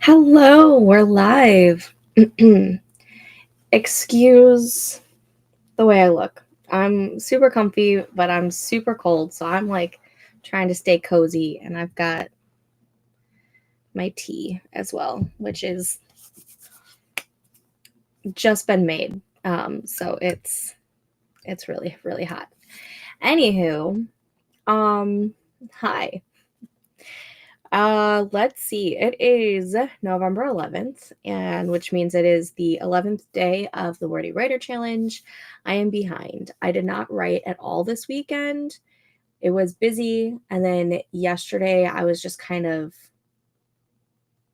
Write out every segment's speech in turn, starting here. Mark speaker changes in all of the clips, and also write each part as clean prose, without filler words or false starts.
Speaker 1: Hello, we're live. Excuse the way I look. I'm super comfy, but I'm super cold, so I'm like trying to stay cozy, and I've got my tea as well, which is just been made. So it's really, really hot. Anywho, hi. Let's see. It is November 11th, and which means it is the 11th day of the Wordy Writer Challenge. I am behind. I did not write at all this weekend. It was busy, and then yesterday I was just kind of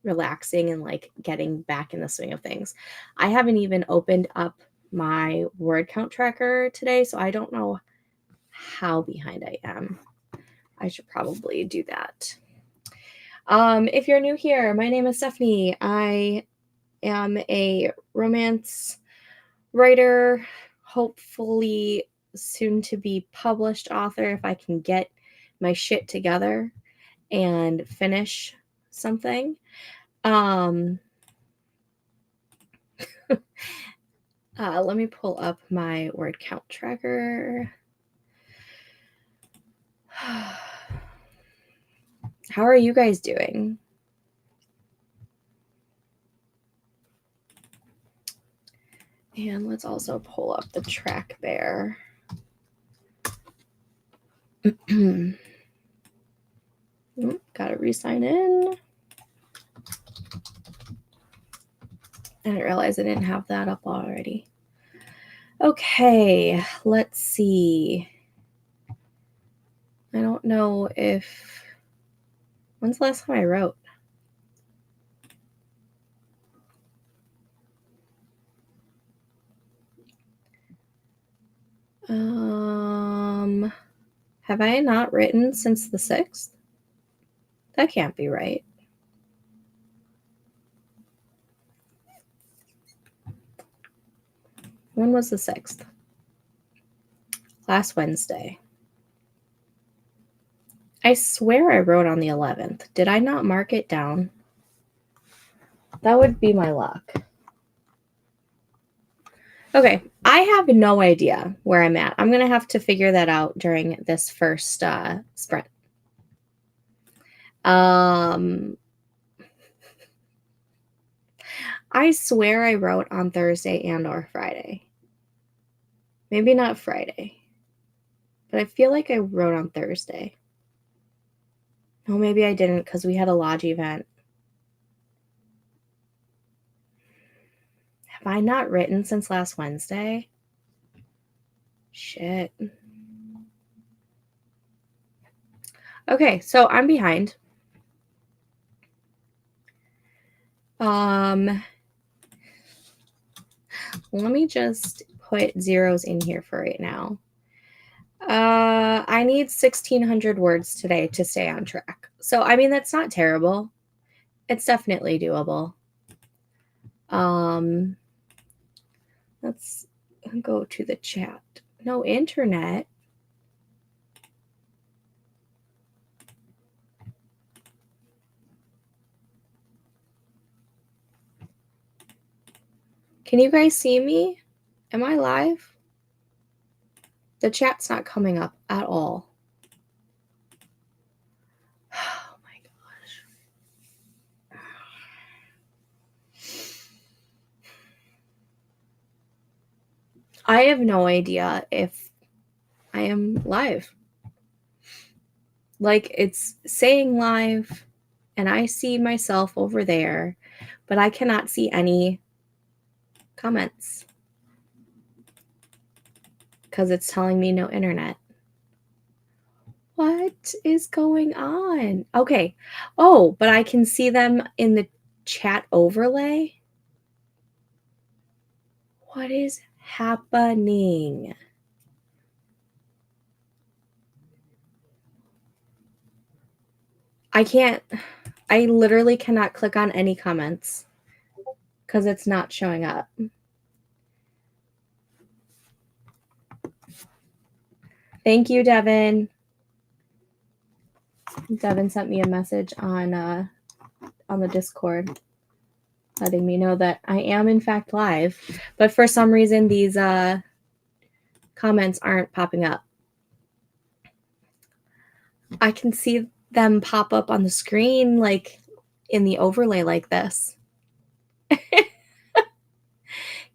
Speaker 1: relaxing and like getting back in the swing of things. I haven't even opened up my word count tracker today, so I don't know how behind I am. I should probably do that. If you're new here, my name is Stephanie. I am a romance writer, hopefully soon to be published author if I can get my shit together and finish something. Let me pull up my word count tracker. How are you guys doing? And let's also pull up the TRACKBEAR. Gotta re-sign in. I didn't realize I didn't have that up already. Okay, let's see. I don't know if... When's the last time I wrote? Have I not written since the 6th? That can't be right. When was the 6th? Last Wednesday. I swear I wrote on the 11th. Did I not mark it down? That would be my luck. Okay, I have no idea where I'm at. I'm going to have to figure that out during this first sprint. I swear I wrote on Thursday and or Friday. Maybe not Friday, but I feel like I wrote on Thursday. No, maybe I didn't because we had a lodge event. Have I not written since last Wednesday? Shit. Okay, so I'm behind. Let me just put zeros in here for right now. I need 1,600 words today to stay on track. So, I mean, that's not terrible. It's definitely doable. Let's go to the chat. No internet. Can you guys see me? Am I live? The chat's not coming up at all. Oh my gosh. I have no idea if I am live. Like, it's saying live, and I see myself over there, but I cannot see any comments because it's telling me no internet. What is going on? Okay. Oh, but I can see them in the chat overlay. What is happening? I literally cannot click on any comments because it's not showing up. Thank you, Devin. Devin sent me a message on the Discord. letting me know that I am in fact live, but for some reason these comments aren't popping up. I can see them pop up on the screen like in the overlay like this.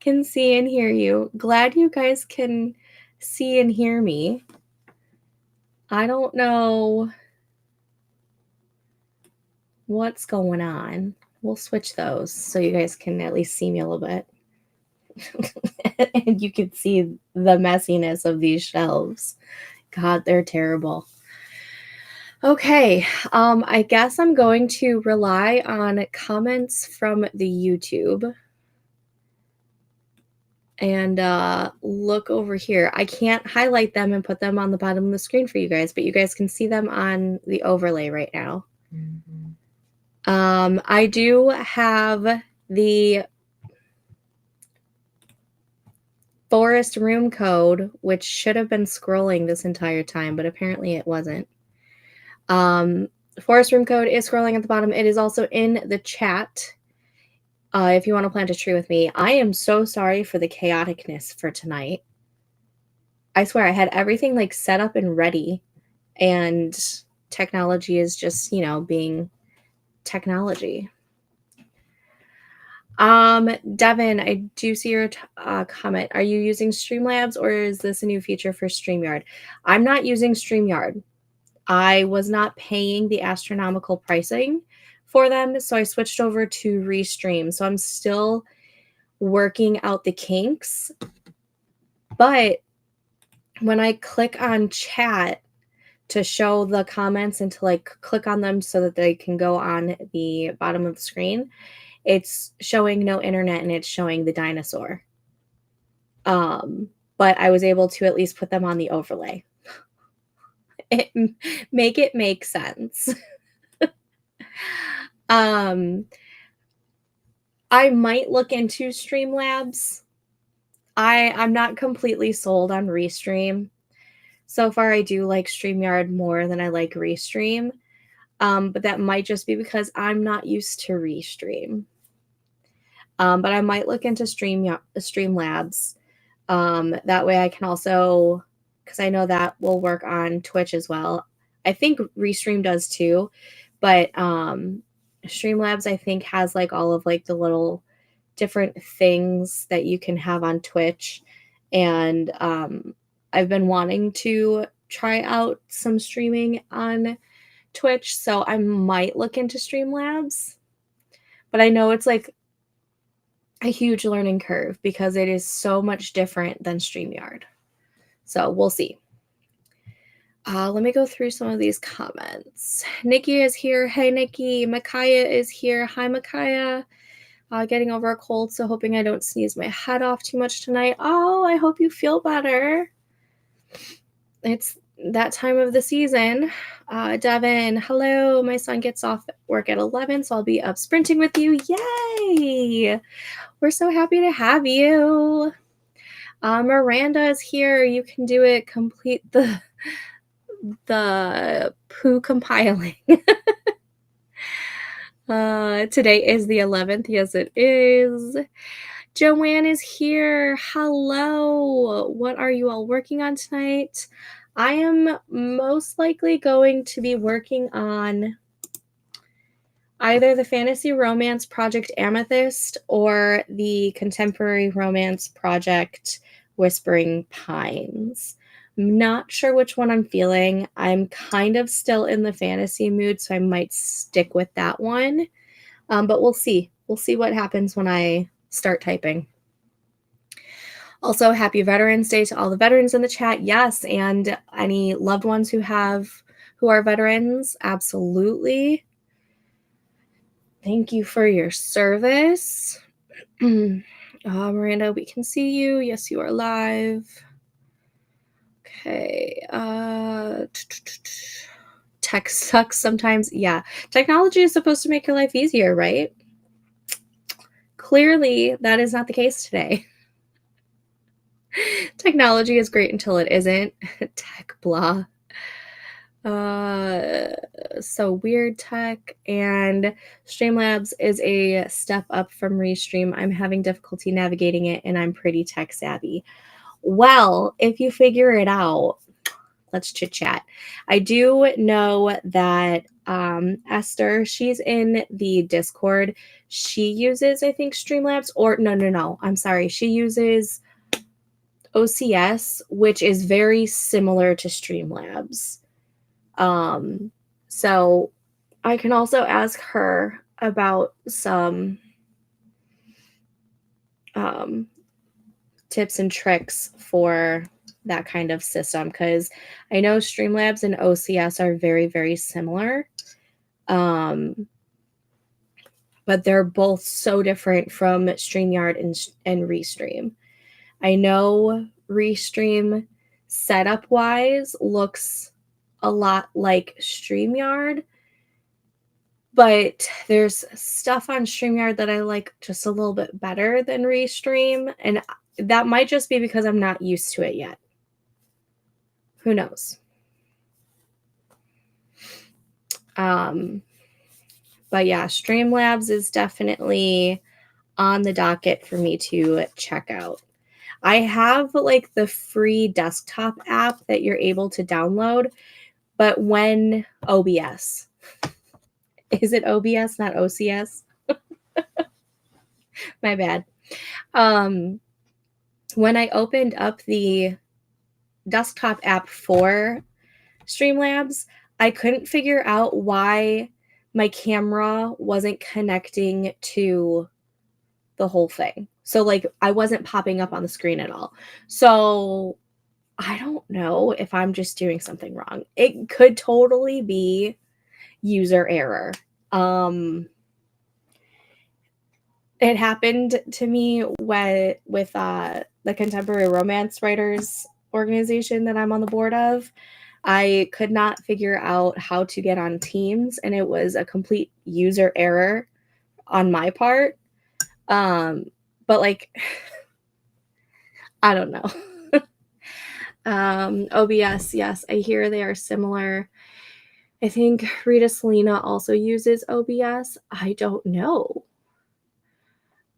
Speaker 1: Can see and hear you. Glad you guys can see and hear me. I don't know what's going on. We'll switch those so you guys can at least see me a little bit. And you can see the messiness of these shelves. God, they're terrible. Okay, I guess I'm going to rely on comments from the YouTube and look over here. I can't highlight them and put them on the bottom of the screen for you guys, but you guys can see them on the overlay right now. I do have the Forest room code, which should have been scrolling this entire time, but apparently it wasn't. Forest room code is scrolling at the bottom. It is also in the chat if you want to plant a tree with me. I am so sorry for the chaoticness for tonight. I swear I had everything like set up and ready, and technology is just, you know, being technology. Devin, I do see your comment. Are you using Streamlabs or is this a new feature for StreamYard? I'm not using StreamYard. I was not paying the astronomical pricing for them, so I switched over to Restream. So I'm still working out the kinks. But when I click on chat to show the comments and to like click on them so that they can go on the bottom of the screen, it's showing no internet and it's showing the dinosaur. But I was able to at least put them on the overlay. Make it make sense. I might look into Streamlabs. I'm not completely sold on Restream. So far, I do like StreamYard more than I like Restream. But that might just be because I'm not used to Restream. But I might look into Streamlabs. That way I can also, because I know that will work on Twitch as well. I think Restream does too, but Streamlabs I think has like all of like the little different things that you can have on Twitch. And I've been wanting to try out some streaming on Twitch, so I might look into Streamlabs. But I know it's like a huge learning curve because it is so much different than StreamYard. So we'll see. Let me go through some of these comments. Nikki is here. Hey, Nikki. Micaiah is here. Hi, Micaiah. Getting over a cold, so hoping I don't sneeze my head off too much tonight. Oh, I hope you feel better. It's that time of the season. Devin, hello. My son gets off work at 11, so I'll be up sprinting with you. Yay! We're so happy to have you. Miranda is here. You can do it. Complete the poo compiling. Today is the 11th. Yes, it is. Joanne is here. Hello. What are you all working on tonight? I am most likely going to be working on either the fantasy romance project Amethyst or the contemporary romance project Whispering Pines. I'm not sure which one I'm feeling. I'm kind of still in the fantasy mood, so I might stick with that one. But we'll see. We'll see what happens when I start typing. Also, happy Veterans Day to all the veterans in the chat. Yes, and any loved ones who are veterans, absolutely. Thank you for your service. Miranda, we can see you. Yes, you are live. Okay. Tech sucks sometimes. Yeah. Technology is supposed to make your life easier, right? Clearly, that is not the case today. Technology is great until it isn't. Tech blah. so Weird Tech and Streamlabs is a step up from Restream. I'm having difficulty navigating it, and I'm pretty tech savvy. Well, if you figure it out, let's chit chat. I do know that Esther, she's in the Discord. She uses, I think, Streamlabs, or no. I'm sorry. She uses OCS, which is very similar to Streamlabs. So I can also ask her about some tips and tricks for that kind of system, because I know Streamlabs and OCS are very, very similar. But they're both so different from StreamYard and Restream. I know Restream setup wise looks a lot like StreamYard, but there's stuff on StreamYard that I like just a little bit better than Restream, and that might just be because I'm not used to it yet. Who knows? But yeah, Streamlabs is definitely on the docket for me to check out. I have like the free desktop app that you're able to download, but when OBS, is it OBS, not OCS? My bad. When I opened up the desktop app for Streamlabs, I couldn't figure out why my camera wasn't connecting to the whole thing. So like I wasn't popping up on the screen at all. So I don't know if I'm just doing something wrong. It could totally be user error. It happened to me with the Contemporary Romance Writers organization that I'm on the board of. I could not figure out how to get on Teams, and it was a complete user error on my part. But like, I don't know. OBS, yes, I hear they are similar. I think Rita Selena also uses OBS. I don't know.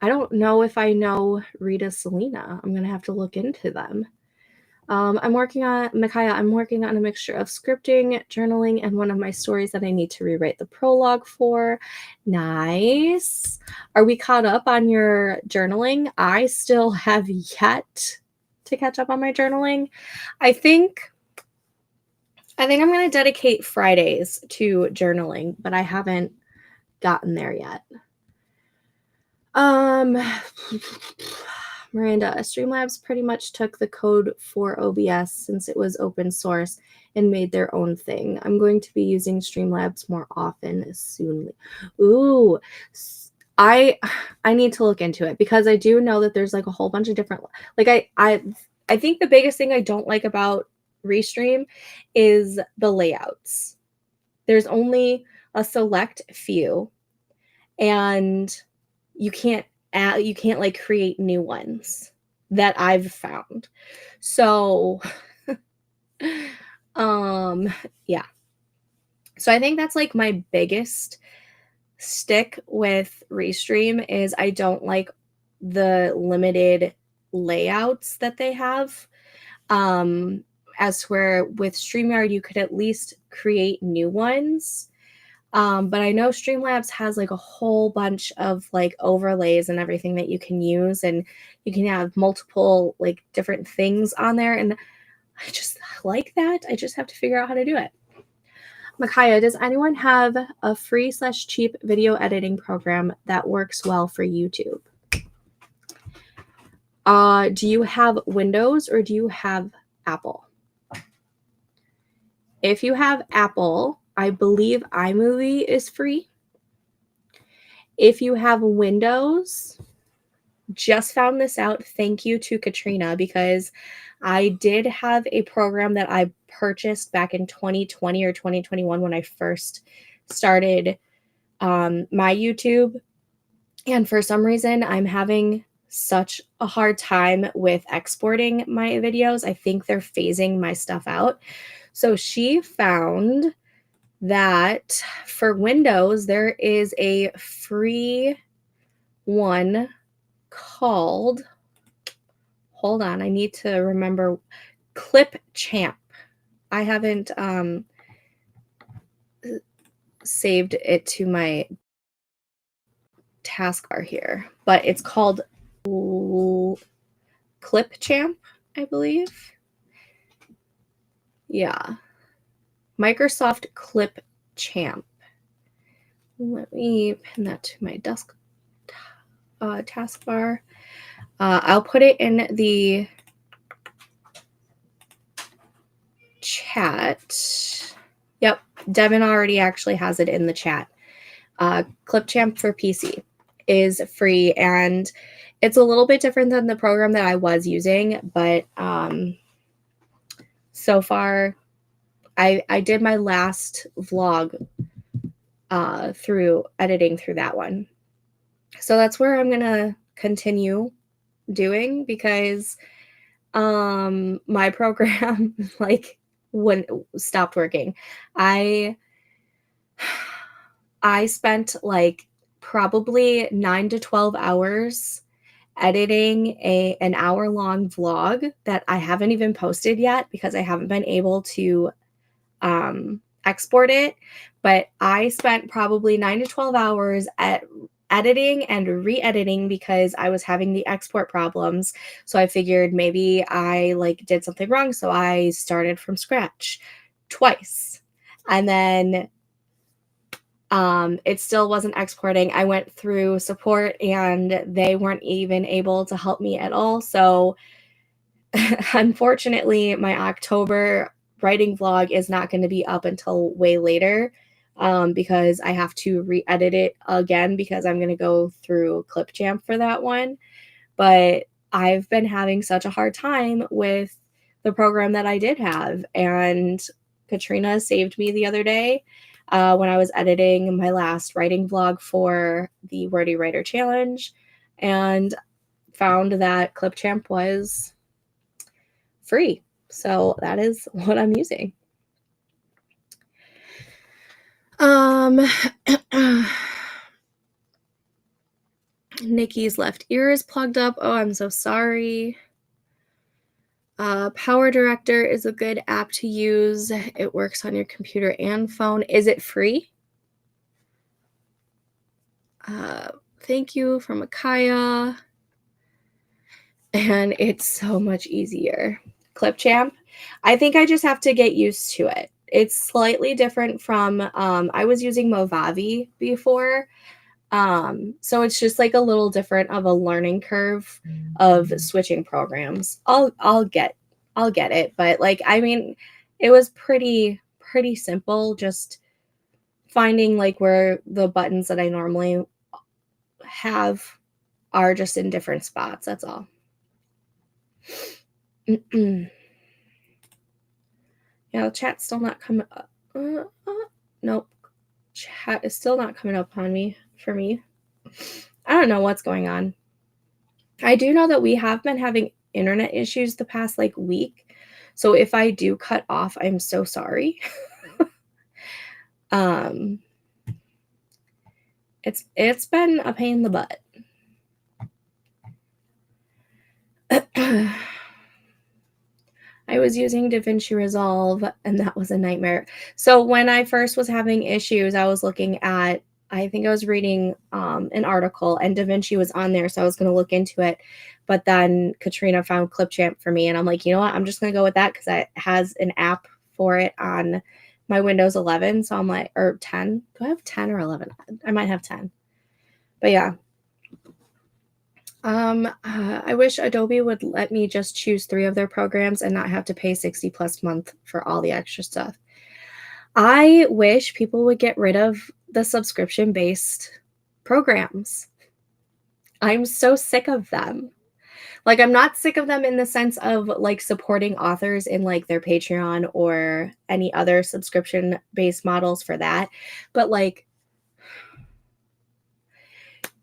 Speaker 1: I don't know if I know Rita Selena. I'm going to have to look into them. I'm working on a mixture of scripting, journaling, and one of my stories that I need to rewrite the prologue for. Nice. Are we caught up on your journaling? I still have yet to catch up on my journaling. I think I'm going to dedicate Fridays to journaling, but I haven't gotten there yet. Miranda, Streamlabs pretty much took the code for OBS since it was open source and made their own thing. I'm going to be using Streamlabs more often soon. Ooh, I need to look into it, because I do know that there's like a whole bunch of different, like I think the biggest thing I don't like about Restream is the layouts. There's only a select few, and you can't like create new ones that I've found. So yeah. So I think that's like my biggest stick with Restream is I don't like the limited layouts that they have. As to where with StreamYard you could at least create new ones. But I know Streamlabs has like a whole bunch of like overlays and everything that you can use, and you can have multiple like different things on there. And I just like that. I just have to figure out how to do it. Micaiah, does anyone have a free/cheap video editing program that works well for YouTube? Do you have Windows or do you have Apple? If you have Apple, I believe iMovie is free. If you have Windows, just found this out. Thank you to Katrina, because I did have a program that I purchased back in 2020 or 2021 when I first started my YouTube. And for some reason, I'm having such a hard time with exporting my videos. I think they're phasing my stuff out. So she found that for Windows, there is a free one called, hold on, I need to remember, Clipchamp. I haven't saved it to my taskbar here, but it's called Clipchamp, I believe. Yeah. Microsoft Clipchamp. Let me pin that to my desk taskbar. I'll put it in the chat. Yep, Devin already actually has it in the chat. Clipchamp for PC is free, and it's a little bit different than the program that I was using, but so far I did my last vlog through editing through that one. So that's where I'm gonna continue doing, because my program like when stopped working. I spent like probably 9 to 12 hours editing an hour-long vlog that I haven't even posted yet because I haven't been able to export it. But I spent probably 9 to 12 hours at editing and re-editing because I was having the export problems. So I figured maybe I like did something wrong. So I started from scratch twice. And then it still wasn't exporting. I went through support and they weren't even able to help me at all. So unfortunately, my October writing vlog is not going to be up until way later because I have to re-edit it again because I'm going to go through Clipchamp for that one. But I've been having such a hard time with the program that I did have. And Katrina saved me the other day when I was editing my last writing vlog for the Wordy Writer Challenge and found that Clipchamp was free. So that is what I'm using. Nikki's left ear is plugged up. Oh, I'm so sorry. Power Director is a good app to use. It works on your computer and phone. Is it free? Thank you from Akaya. And it's so much easier. Clipchamp, I think I just have to get used to it. It's slightly different from, I was using Movavi before. So it's just like a little different of a learning curve of switching programs. I'll get it, but like, I mean, it was pretty simple, just finding like where the buttons that I normally have are just in different spots. That's all. Yeah, chat's still not coming up. Nope. Chat is still not coming up on me for me. I don't know what's going on. I do know that we have been having internet issues the past like week. So if I do cut off, I'm so sorry. It's been a pain in the butt. I was using DaVinci Resolve and that was a nightmare. So when I first was having issues, I was looking at, I think I was reading an article and DaVinci was on there. So I was going to look into it. But then Katrina found Clipchamp for me. And I'm like, you know what? I'm just going to go with that because it has an app for it on my Windows 11. So I'm like, or 10. Do I have 10 or 11? I might have 10. But yeah. I wish Adobe would let me just choose 3 of their programs and not have to pay $60+ a month for all the extra stuff. I wish people would get rid of the subscription-based programs. I'm so sick of them. Like, I'm not sick of them in the sense of like supporting authors in like their Patreon or any other subscription-based models for that. But like,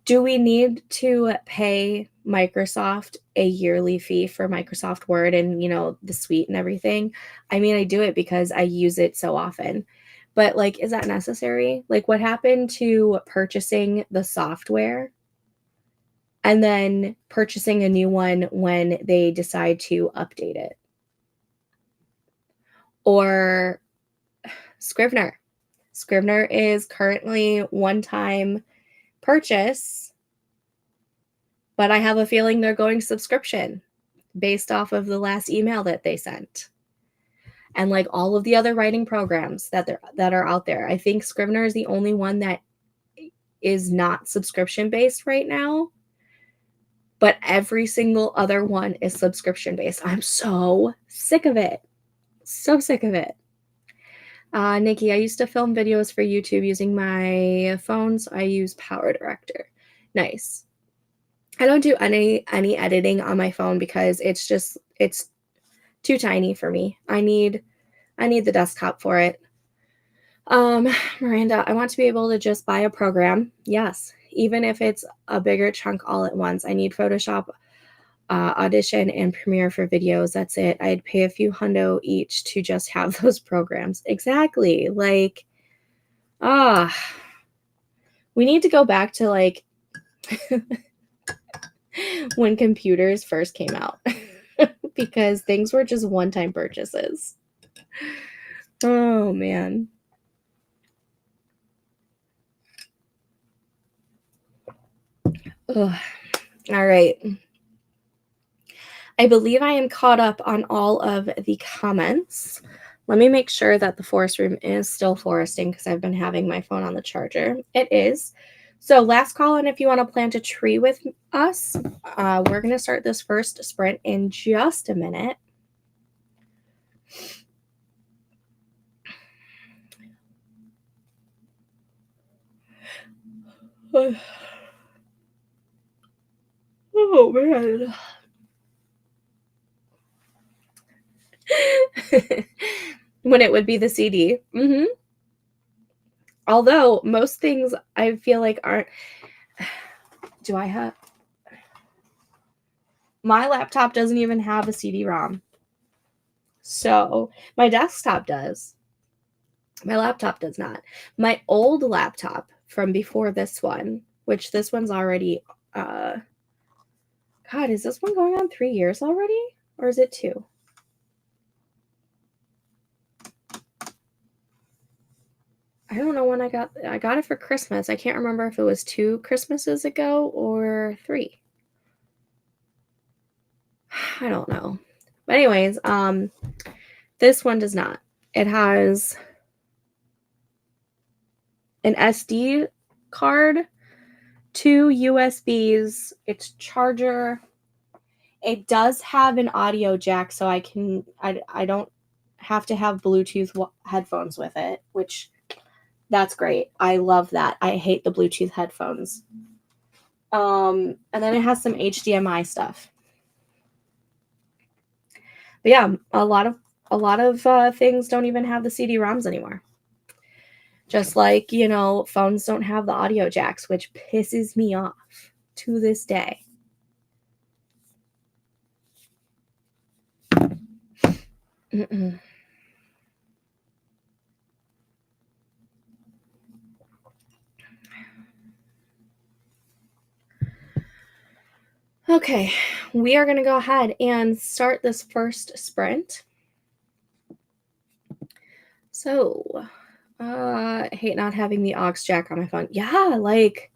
Speaker 1: do we need to pay Microsoft a yearly fee for Microsoft Word and, you know, the suite and everything? I mean, I do it because I use it so often. But like, is that necessary? Like, what happened to purchasing the software and then purchasing a new one when they decide to update it? Or Scrivener. Scrivener is currently one-time purchase, but I have a feeling they're going subscription based off of the last email that they sent. And like all of the other writing programs that are out there, I think Scrivener is the only one that is not subscription based right now. But every single other one is subscription based. I'm so sick of it. So sick of it. Nikki, I used to film videos for YouTube using my phone, so I use Power Director. Nice. I don't do any editing on my phone because it's too tiny for me. I need the desktop for it. Miranda, I want to be able to just buy a program. Yes, even if it's a bigger chunk all at once. I need Photoshop, Audition, and Premiere for videos. That's it. I'd pay a few hundo each to just have those programs. Exactly. Like, we need to go back to like when computers first came out because things were just one-time purchases. Oh, man. Ugh. All right. I believe I am caught up on all of the comments. Let me make sure that the forest room is still foresting because I've been having my phone on the charger. It is. So last call on if you want to plant a tree with us. We're going to start this first sprint in just a minute. Oh, man. When it would be the CD. Mm-hmm. Although most things I feel like aren't. Do I have? My laptop doesn't even have a CD-ROM. So my desktop does. My laptop does not. My old laptop from before this one, which this one's already, God, is this one going on 3 years already? Or is it 2? I don't know when I got it for Christmas. I can't remember if it was 2 Christmases ago or 3. I don't know. But anyways, this one does not. It has an SD card, 2 USBs, its charger. It does have an audio jack, so I don't have to have Bluetooth headphones with it, which that's great. I love that. I hate the Bluetooth headphones. And then it has some HDMI stuff. But yeah, a lot of things don't even have the CD-ROMs anymore. Just like, phones don't have the audio jacks, which pisses me off to this day. Mm-mm. Okay, we are going to go ahead and start this first sprint. So, I hate not having the aux jack on my phone. Yeah, like,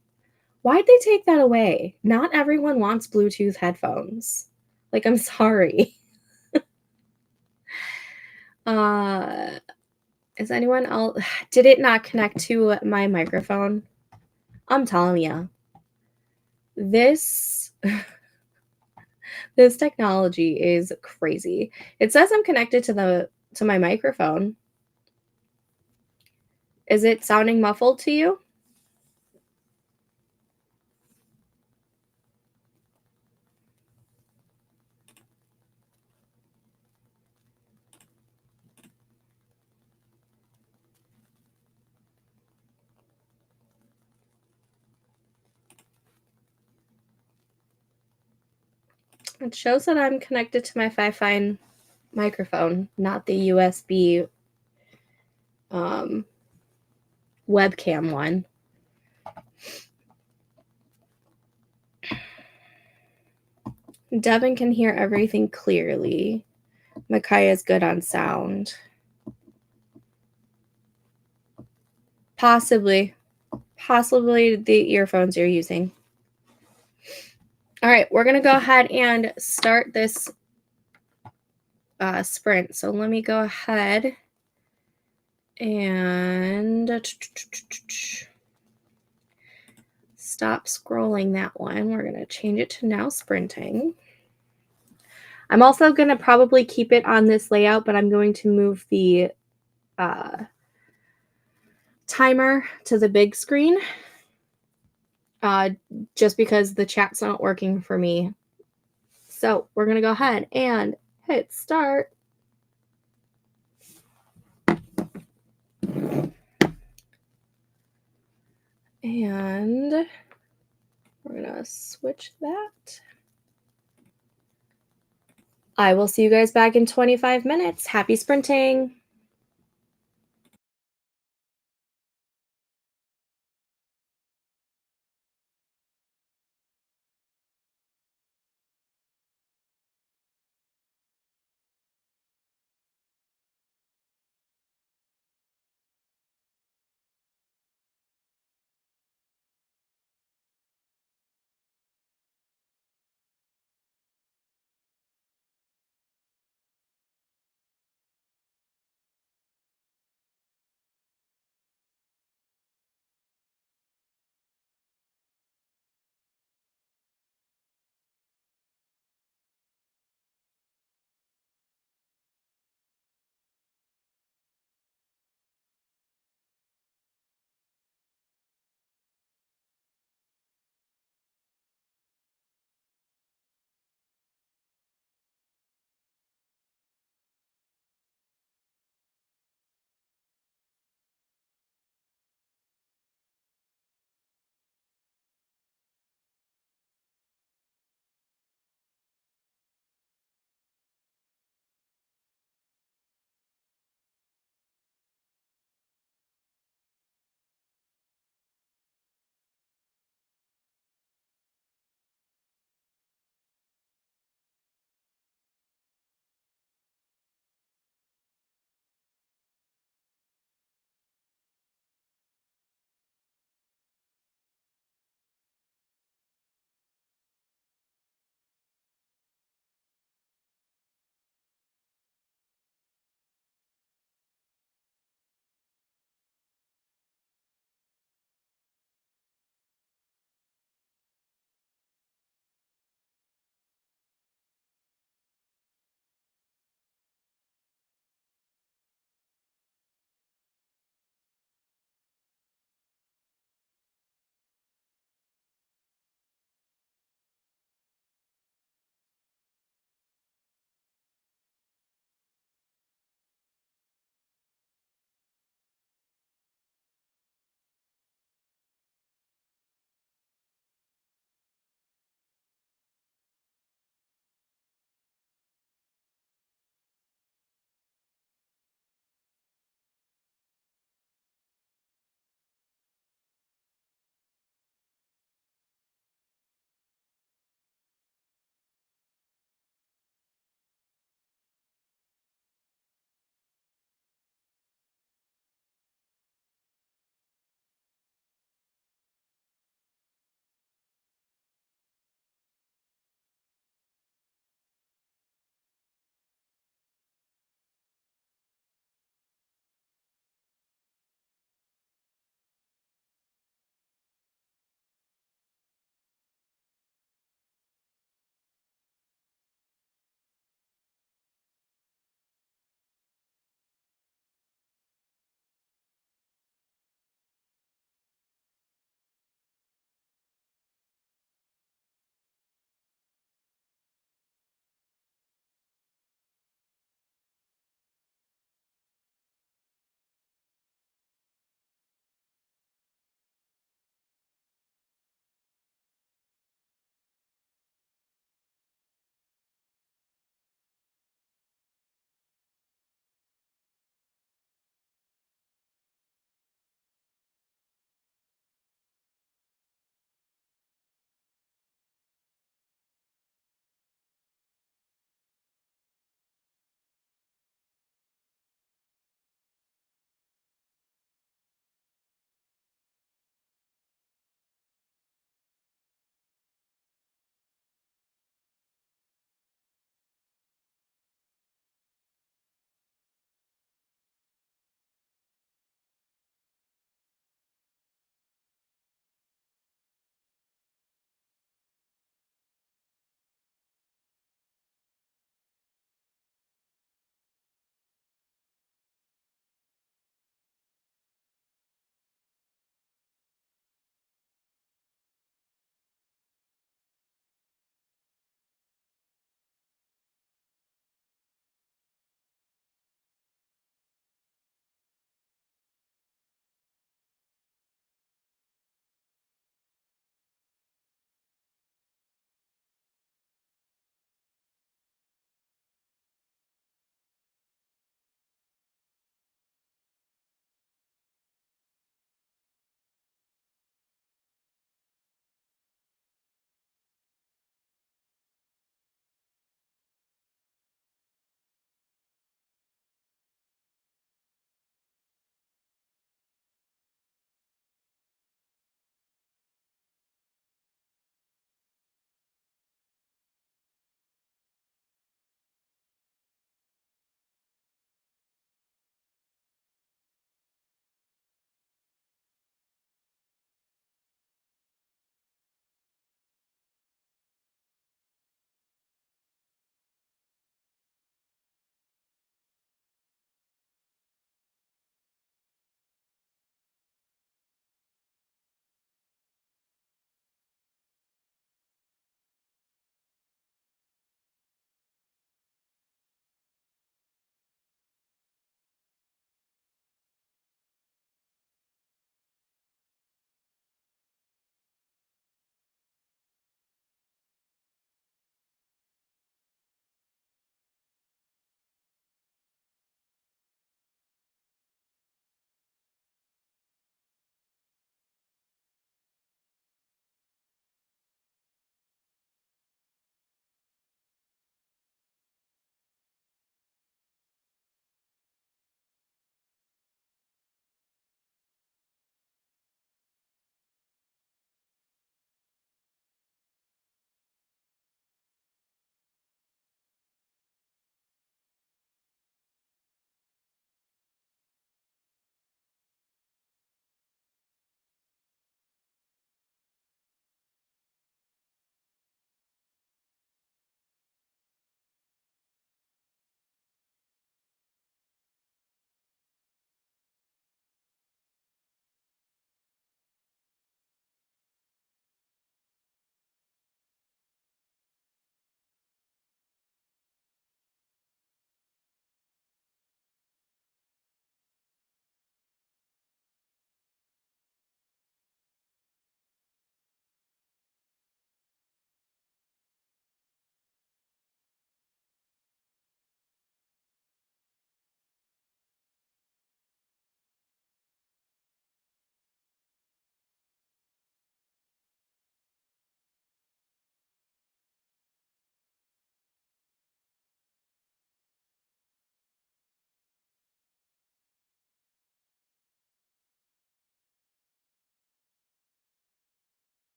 Speaker 1: why'd they take that away? Not everyone wants Bluetooth headphones. Like, I'm sorry. Is anyone else? Did it not connect to my microphone? I'm telling you. This technology is crazy. It says I'm connected to my microphone. Is it sounding muffled to you? It shows that I'm connected to my Fi-Fi microphone, not the USB webcam one. Devin can hear everything clearly. Micaiah is good on sound. Possibly the earphones you're using. All right, we're going to go ahead and start this sprint. So let me go ahead and stop scrolling that one. We're going to change it to now sprinting. I'm also going to probably keep it on this layout, but I'm going to move the timer to the big screen just because the chat's not working for me. So we're going to go ahead and hit start. And we're going to switch that. I will see you guys back in 25 minutes. Happy sprinting.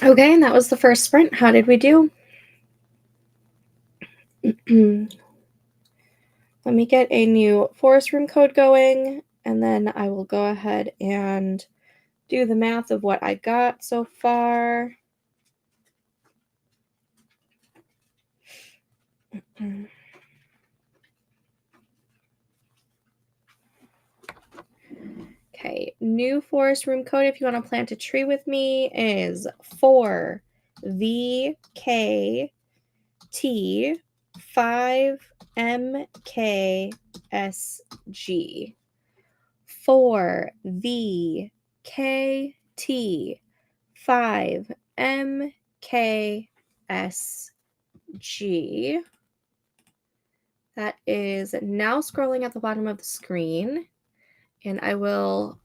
Speaker 1: Okay, and that was the first sprint. How did we do? Let me get a new forest room code going, and then I will go ahead and do the math of what I got so far. Okay, new forest room code, if you want to plant a tree with me, is 4VKT5MKSG. 4VKT5MKSG. That is now scrolling at the bottom of the screen, and I will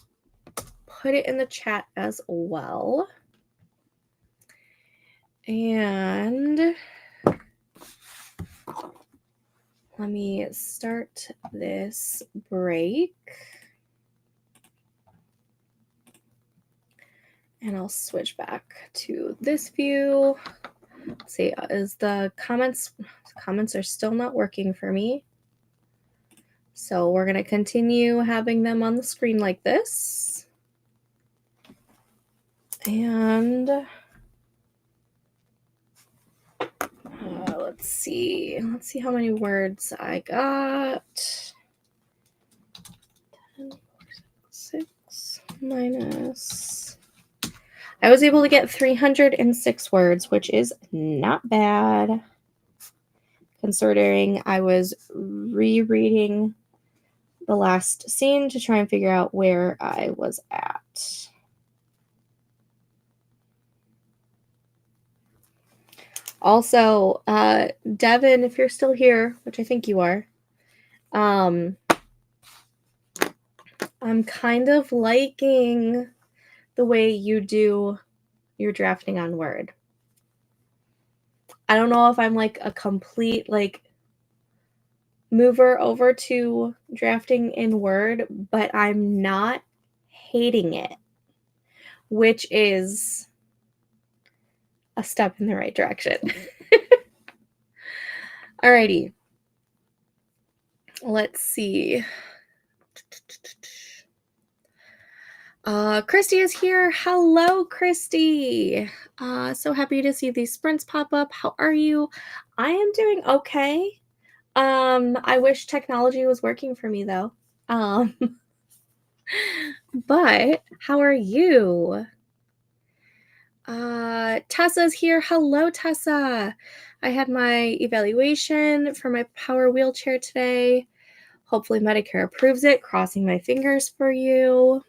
Speaker 1: put it in the chat as well. And let me start this break. And I'll switch back to this view. Let's see, the comments are still not working for me. So we're going to continue having them on the screen like this. And let's see how many words I got. 10, 6 minus. I was able to get 306 words, which is not bad, considering I was rereading the last scene to try and figure out where I was at. Also, Devin, if you're still here, which I think you are, I'm kind of liking the way you do your drafting on Word. I don't know if I'm like a complete mover over to drafting in Word, but I'm not hating it, which is a step in the right direction. Alrighty. Let's see. Christy is here. Hello, Christy. So happy to see these sprints pop up. How are you? I am doing okay. I wish technology was working for me though. But how are you? Tessa's here. Hello, Tessa. I had my evaluation for my power wheelchair today. Hopefully Medicare approves it. Crossing my fingers for you.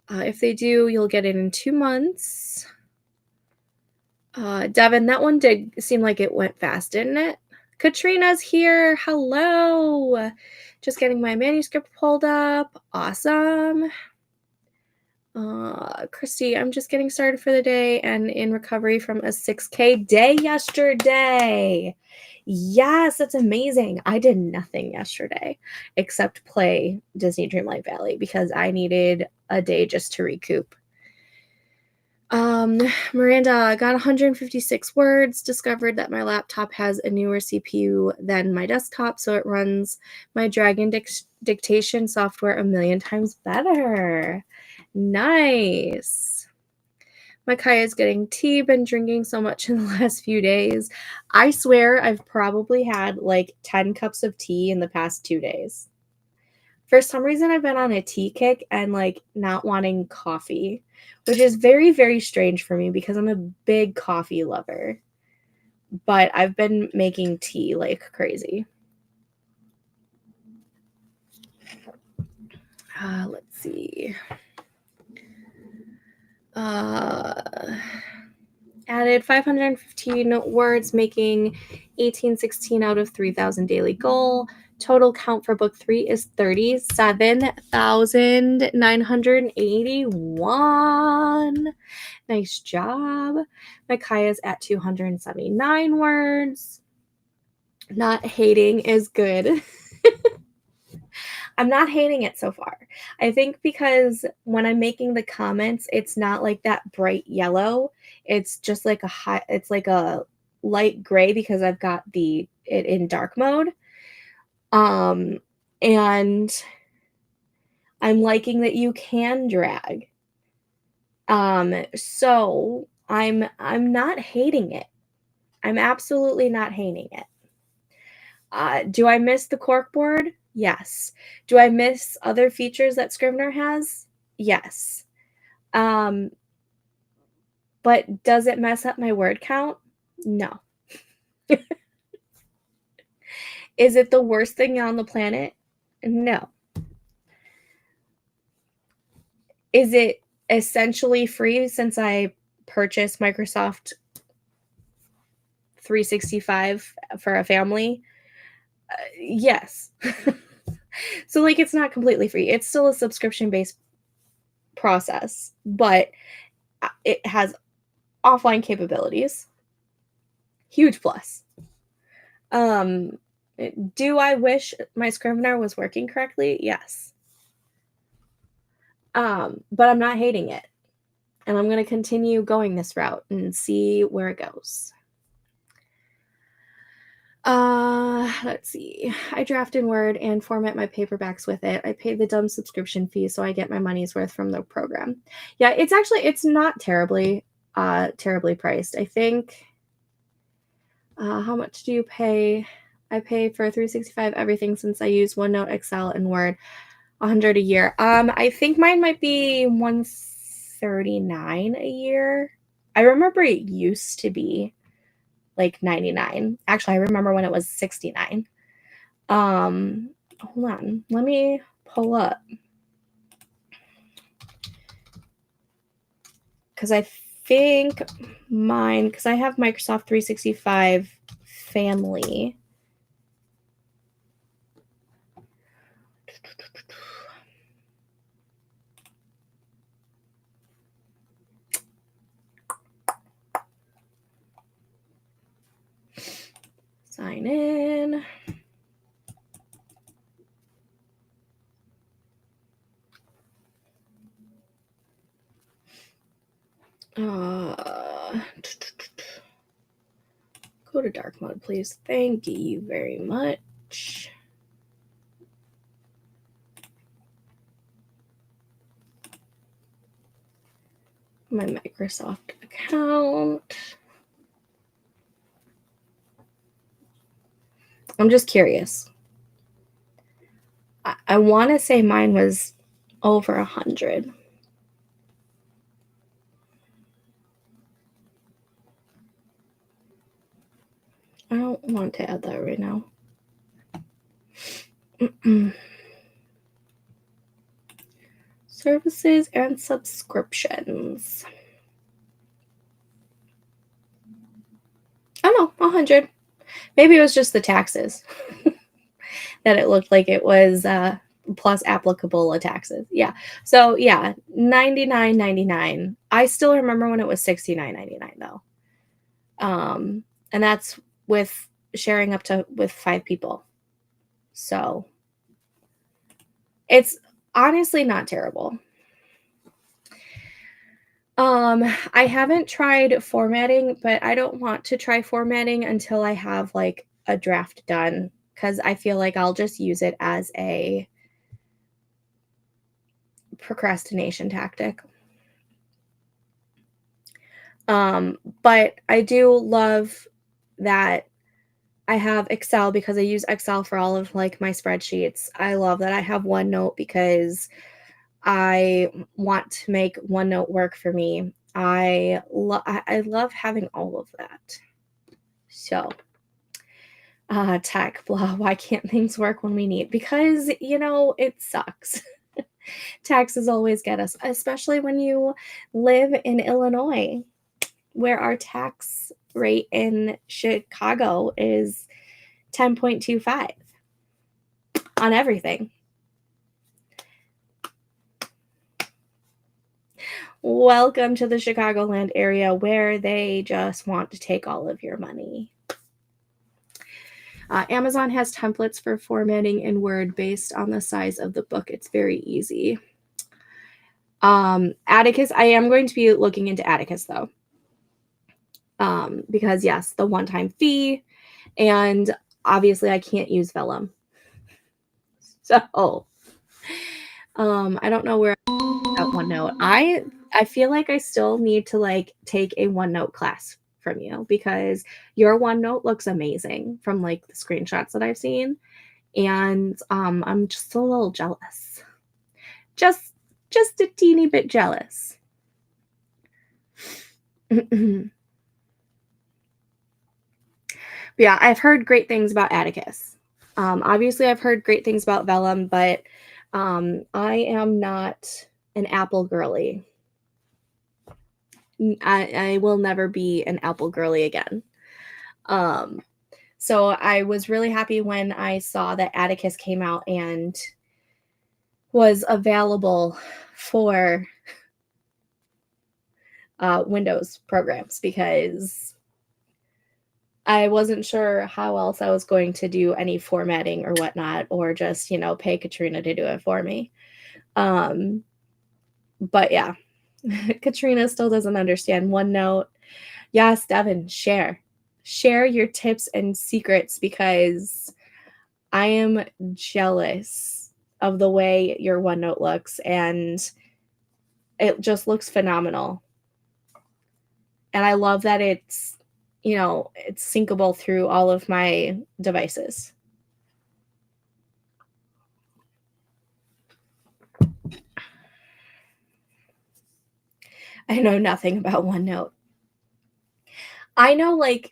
Speaker 1: If they do, you'll get it in 2 months. Devin, that one did seem like it went fast, didn't it? Katrina's here. Hello. Just getting my manuscript pulled up. Awesome. Christy, I'm just getting started for the day and in recovery from a 6K day yesterday. Yes, that's amazing. I did nothing yesterday except play Disney Dreamlight Valley because I needed a day just to recoup. Miranda got 156 words, discovered that my laptop has a newer CPU than my desktop, so it runs my Dragon dictation software a million times better. Nice. Micaiah is getting tea, been drinking so much in the last few days. I swear I've probably had like 10 cups of tea in the past 2 days. For some reason, I've been on a tea kick and like not wanting coffee, which is very, very strange for me because I'm a big coffee lover. But I've been making tea like crazy. Let's see. Added 515 words, making 1816 out of 3,000 daily goal. Total count for book 3 is 37,981. Nice job. Micaiah's at 279 words. Not hating is good. I'm not hating it so far. I think because when I'm making the comments, it's not like that bright yellow. It's just like it's like a light gray because I've got it in dark mode. And I'm liking that you can drag. So I'm not hating it. I'm absolutely not hating it. Do I miss the corkboard? Yes. Do I miss other features that Scrivener has? Yes. But does it mess up my word count? No. Is it the worst thing on the planet? No. Is it essentially free since I purchased Microsoft 365 for a family? Yes. So like it's not completely free. It's still a subscription-based process, but it has offline capabilities. Huge plus. Do I wish my Scrivener was working correctly? Yes. But I'm not hating it. And I'm going to continue going this route and see where it goes. Let's see. I draft in Word and format my paperbacks with it. I pay the dumb subscription fee so I get my money's worth from the program. Yeah, it's not terribly priced. I think how much do you pay? I pay for 365 everything since I use OneNote, Excel, and Word. $100 a year. I think mine might be $139 a year. I remember it used to be like $99. Actually, I remember when it was $69. Hold on. Let me pull up. Because I think mine, because I have Microsoft 365 Family. Sign in. Go to dark mode, please. Thank you very much. My Microsoft account. I'm just curious. I want to say mine was over 100. I don't want to add that right now. Services and subscriptions. Oh no, 100. Maybe it was just the taxes that it looked like it was plus applicable taxes. Yeah. So yeah, $99.99. I still remember when it was $69.99 though. And that's with sharing with 5 people. So it's honestly not terrible. I haven't tried formatting, but I don't want to try formatting until I have like a draft done because I feel like I'll just use it as a procrastination tactic. But I do love that I have Excel because I use Excel for all of like my spreadsheets. I love that I have OneNote because I want to make OneNote work for me. I love having all of that. So, tech, blah, why can't things work when we need? Because, it sucks. Taxes always get us, especially when you live in Illinois, where our tax rate in Chicago is 10.25 on everything. Welcome to the Chicagoland area where they just want to take all of your money. Amazon has templates for formatting in Word based on the size of the book. It's very easy. Atticus, I am going to be looking into Atticus though. Because yes, the one-time fee, and obviously I can't use Vellum. So I don't know where at OneNote. I feel like I still need to like take a OneNote class from you, because your OneNote looks amazing from like the screenshots that I've seen. And I'm just a little jealous. Just a teeny bit jealous. Yeah, I've heard great things about Atticus. Obviously, I've heard great things about Vellum, but I am not an Apple girly. I will never be an Apple girly again. So I was really happy when I saw that Atticus came out and was available for Windows programs, because I wasn't sure how else I was going to do any formatting or whatnot, or just, pay Katrina to do it for me. But yeah, Katrina still doesn't understand OneNote. Yes, Devin, share your tips and secrets, because I am jealous of the way your OneNote looks, and it just looks phenomenal. And I love that it's syncable through all of my devices. I know nothing about OneNote. I know like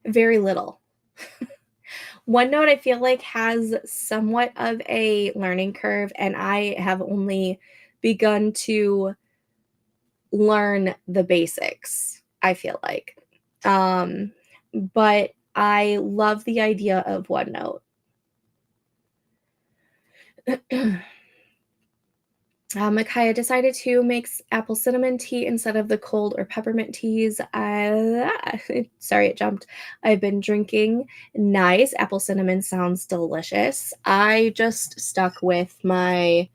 Speaker 1: very little. OneNote, I feel like, has somewhat of a learning curve, and I have only begun to learn the basics, I feel like. But I love the idea of OneNote. Micaiah decided to make apple cinnamon tea instead of the cold or peppermint teas. Sorry, it jumped. I've been drinking. Nice. Apple cinnamon sounds delicious. I just stuck with my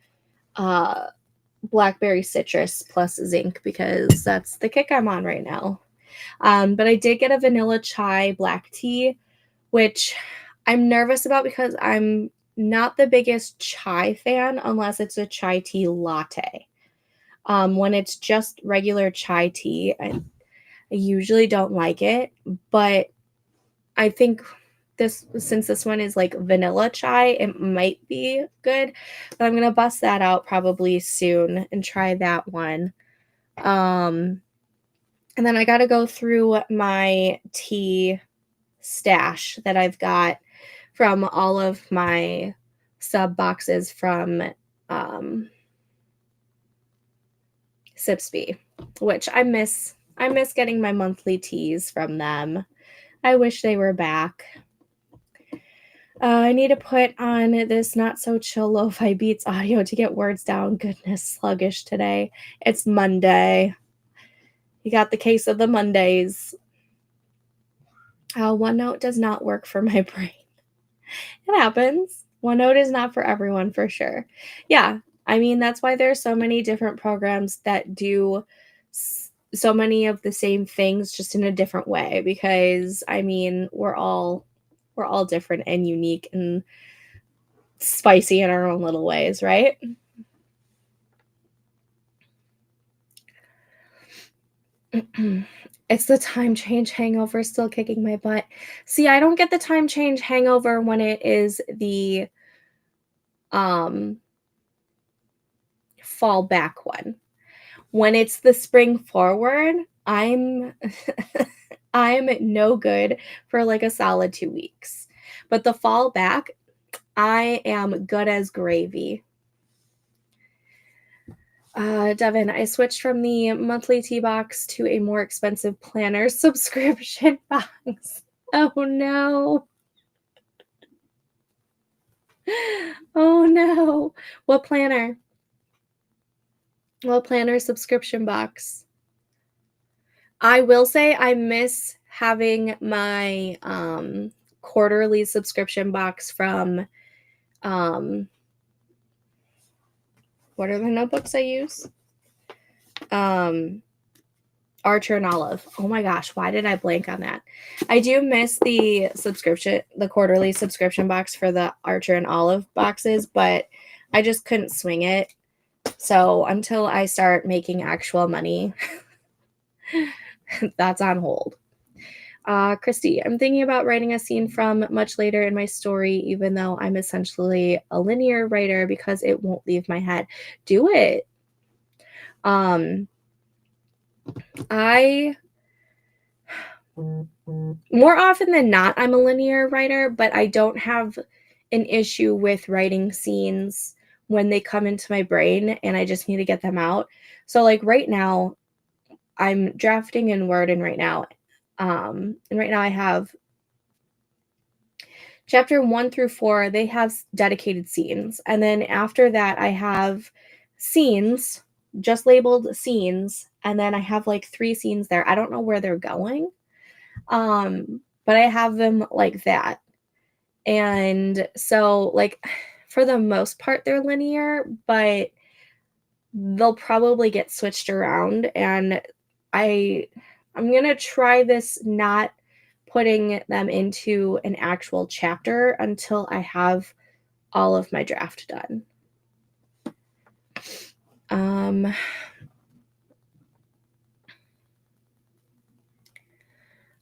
Speaker 1: blackberry citrus plus zinc, because that's the kick I'm on right now. But I did get a vanilla chai black tea, which I'm nervous about because I'm not the biggest chai fan unless it's a chai tea latte. When it's just regular chai tea, I usually don't like it, but I think since this one is like vanilla chai, it might be good. But I'm gonna bust that out probably soon and try that one. And then I gotta go through my tea stash that I've got from all of my sub boxes from Sipsby, which I miss getting my monthly teas from them. I wish they were back. I need to put on this not so chill lo-fi beats audio to get words down. Goodness, sluggish today. It's Monday. You got the case of the Mondays. OneNote does not work for my brain. It happens. OneNote is not for everyone, for sure. Yeah, I mean, that's why there's so many different programs that do so many of the same things, just in a different way, because I mean, we're all different and unique and spicy in our own little ways, right? It's the time change hangover still kicking my butt. See, I don't get the time change hangover when it is the fall back one. When it's the spring forward, I'm I'm no good for like a solid 2 weeks. But the fall back, I am good as gravy. Devin, I switched from the monthly tea box to a more expensive planner subscription box. Oh no. Oh no. What planner? What planner subscription box? I will say I miss having my quarterly subscription box from, what are the notebooks I use? Archer and Olive. Oh my gosh, why did I blank on that? I do miss the quarterly subscription box for the Archer and Olive boxes, but I just couldn't swing it. So until I start making actual money, that's on hold. Christy, I'm thinking about writing a scene from much later in my story, even though I'm essentially a linear writer because it won't leave my head. Do it. I more often than not, I'm a linear writer, but I don't have an issue with writing scenes when they come into my brain and I just need to get them out. So like right now, I'm drafting in Word, and right now I have chapter 1 through 4, they have dedicated scenes. And then after that, I have scenes, just labeled scenes. And then I have like 3 scenes there. I don't know where they're going. But I have them like that. And so like for the most part, they're linear, but they'll probably get switched around. And I'm going to try this not putting them into an actual chapter until I have all of my draft done.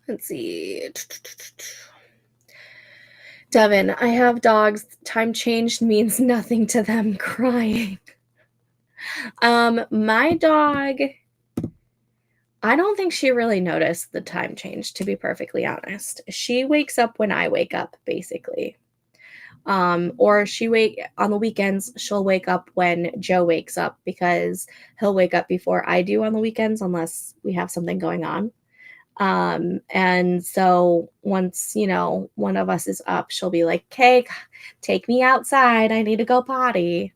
Speaker 1: Let's see. Devin, I have dogs. Time changed means nothing to them. Crying. My dog, I don't think she really noticed the time change, to be perfectly honest. She wakes up when I wake up, basically. Or on the weekends, she'll wake up when Joe wakes up because he'll wake up before I do on the weekends unless we have something going on. And so once, one of us is up, she'll be like, "Okay, take me outside. I need to go potty."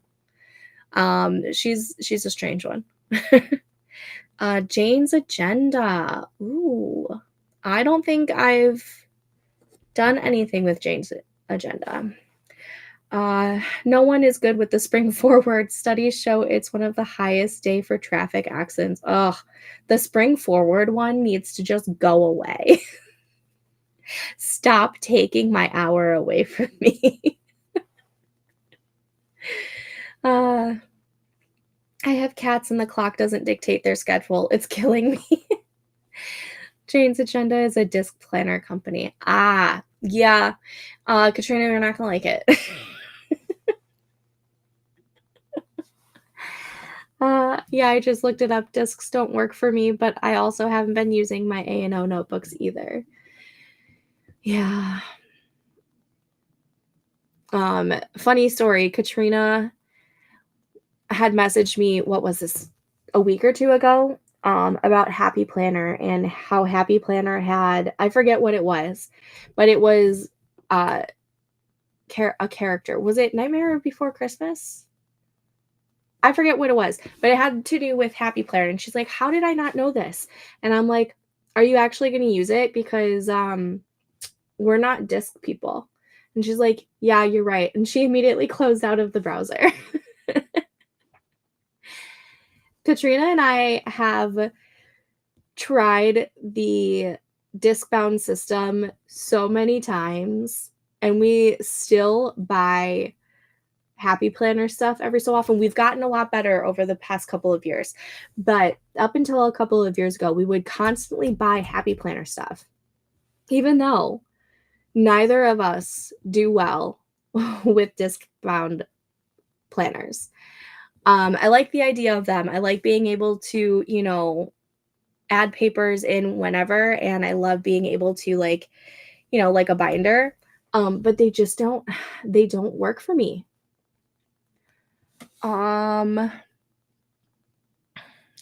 Speaker 1: She's a strange one. Jane's agenda. Ooh, I don't think I've done anything with Jane's agenda. No one is good with the spring forward. Studies show it's one of the highest day for traffic accidents. Ugh, the spring forward one needs to just go away. Stop taking my hour away from me. I have cats and the clock doesn't dictate their schedule. It's killing me. Jane's agenda is a disc planner company. Yeah. Katrina, you're not going to like it. Yeah, I just looked it up. Discs don't work for me, but I also haven't been using my A&O notebooks either. Yeah. Funny story, Katrina had messaged me, what was this, a week or 2 ago, about Happy Planner and how Happy Planner had, I forget what it was, but it was a character. Was it Nightmare Before Christmas? I forget what it was, but it had to do with Happy Planner. And she's like, "How did I not know this?" And I'm like, "Are you actually going to use it? Because we're not disc people." And she's like, "Yeah, you're right." And she immediately closed out of the browser. Katrina and I have tried the disc-bound system so many times, and we still buy Happy Planner stuff every so often. We've gotten a lot better over the past couple of years, but up until a couple of years ago, we would constantly buy Happy Planner stuff, even though neither of us do well with disc-bound planners. I like the idea of them. I like being able to, add papers in whenever, and I love being able to like a binder. But they don't work for me.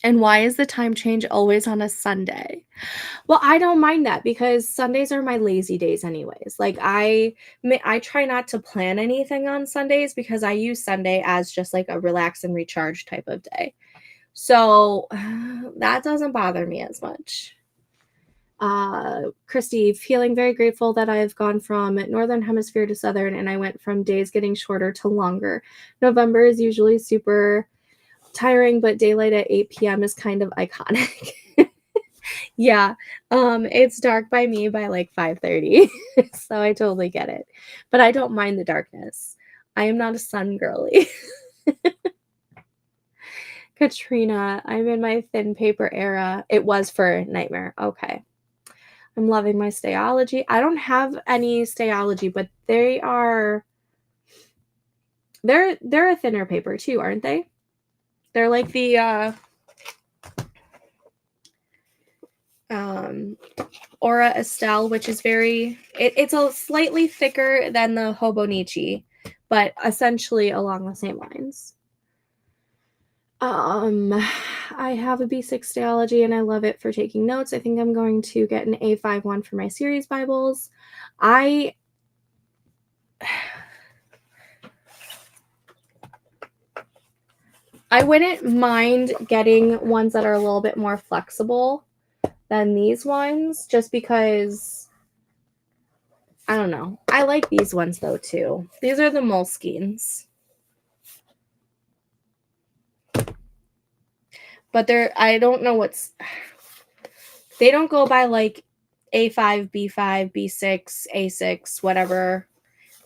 Speaker 1: And why is the time change always on a Sunday? Well, I don't mind that because Sundays are my lazy days anyways. Like I try not to plan anything on Sundays because I use Sunday as just like a relax and recharge type of day. So that doesn't bother me as much. Christy, feeling very grateful that I've gone from Northern Hemisphere to Southern, and I went from days getting shorter to longer. November is usually super tiring, but daylight at 8 p.m. is kind of iconic. Yeah, it's dark by me by like 5:30, so I totally get it. But I don't mind the darkness. I am not a sun girly. Katrina, I'm in my thin paper era. It was for Nightmare. Okay. I'm loving my Stayology. I don't have any Stayology, but they're a thinner paper too, aren't they? They're like the Aura Estelle, which is it's a slightly thicker than the Hobonichi, but essentially along the same lines. I have a B6 Stayology and I love it for taking notes. I think I'm going to get an A5 one for my series Bibles. I wouldn't mind getting ones that are a little bit more flexible than these ones, just because, I don't know. I like these ones though too. These are the Moleskines. But I don't know they don't go by like A5, B5, B6, A6, whatever.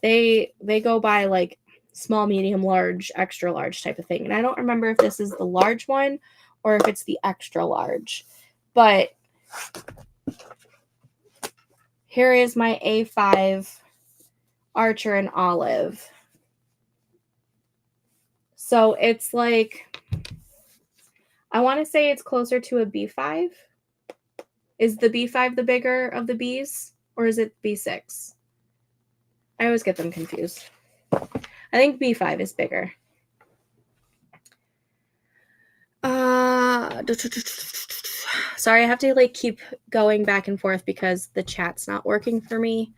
Speaker 1: They go by like small, medium, large, extra large type of thing. And I don't remember if this is the large one or if it's the extra large. But here is my A5 Archer and Olive. So it's like, I want to say it's closer to a B5. Is the B5 the bigger of the Bs, or is it B6? I always get them confused. I think B5 is bigger. Sorry, I have to like keep going back and forth because the chat's not working for me.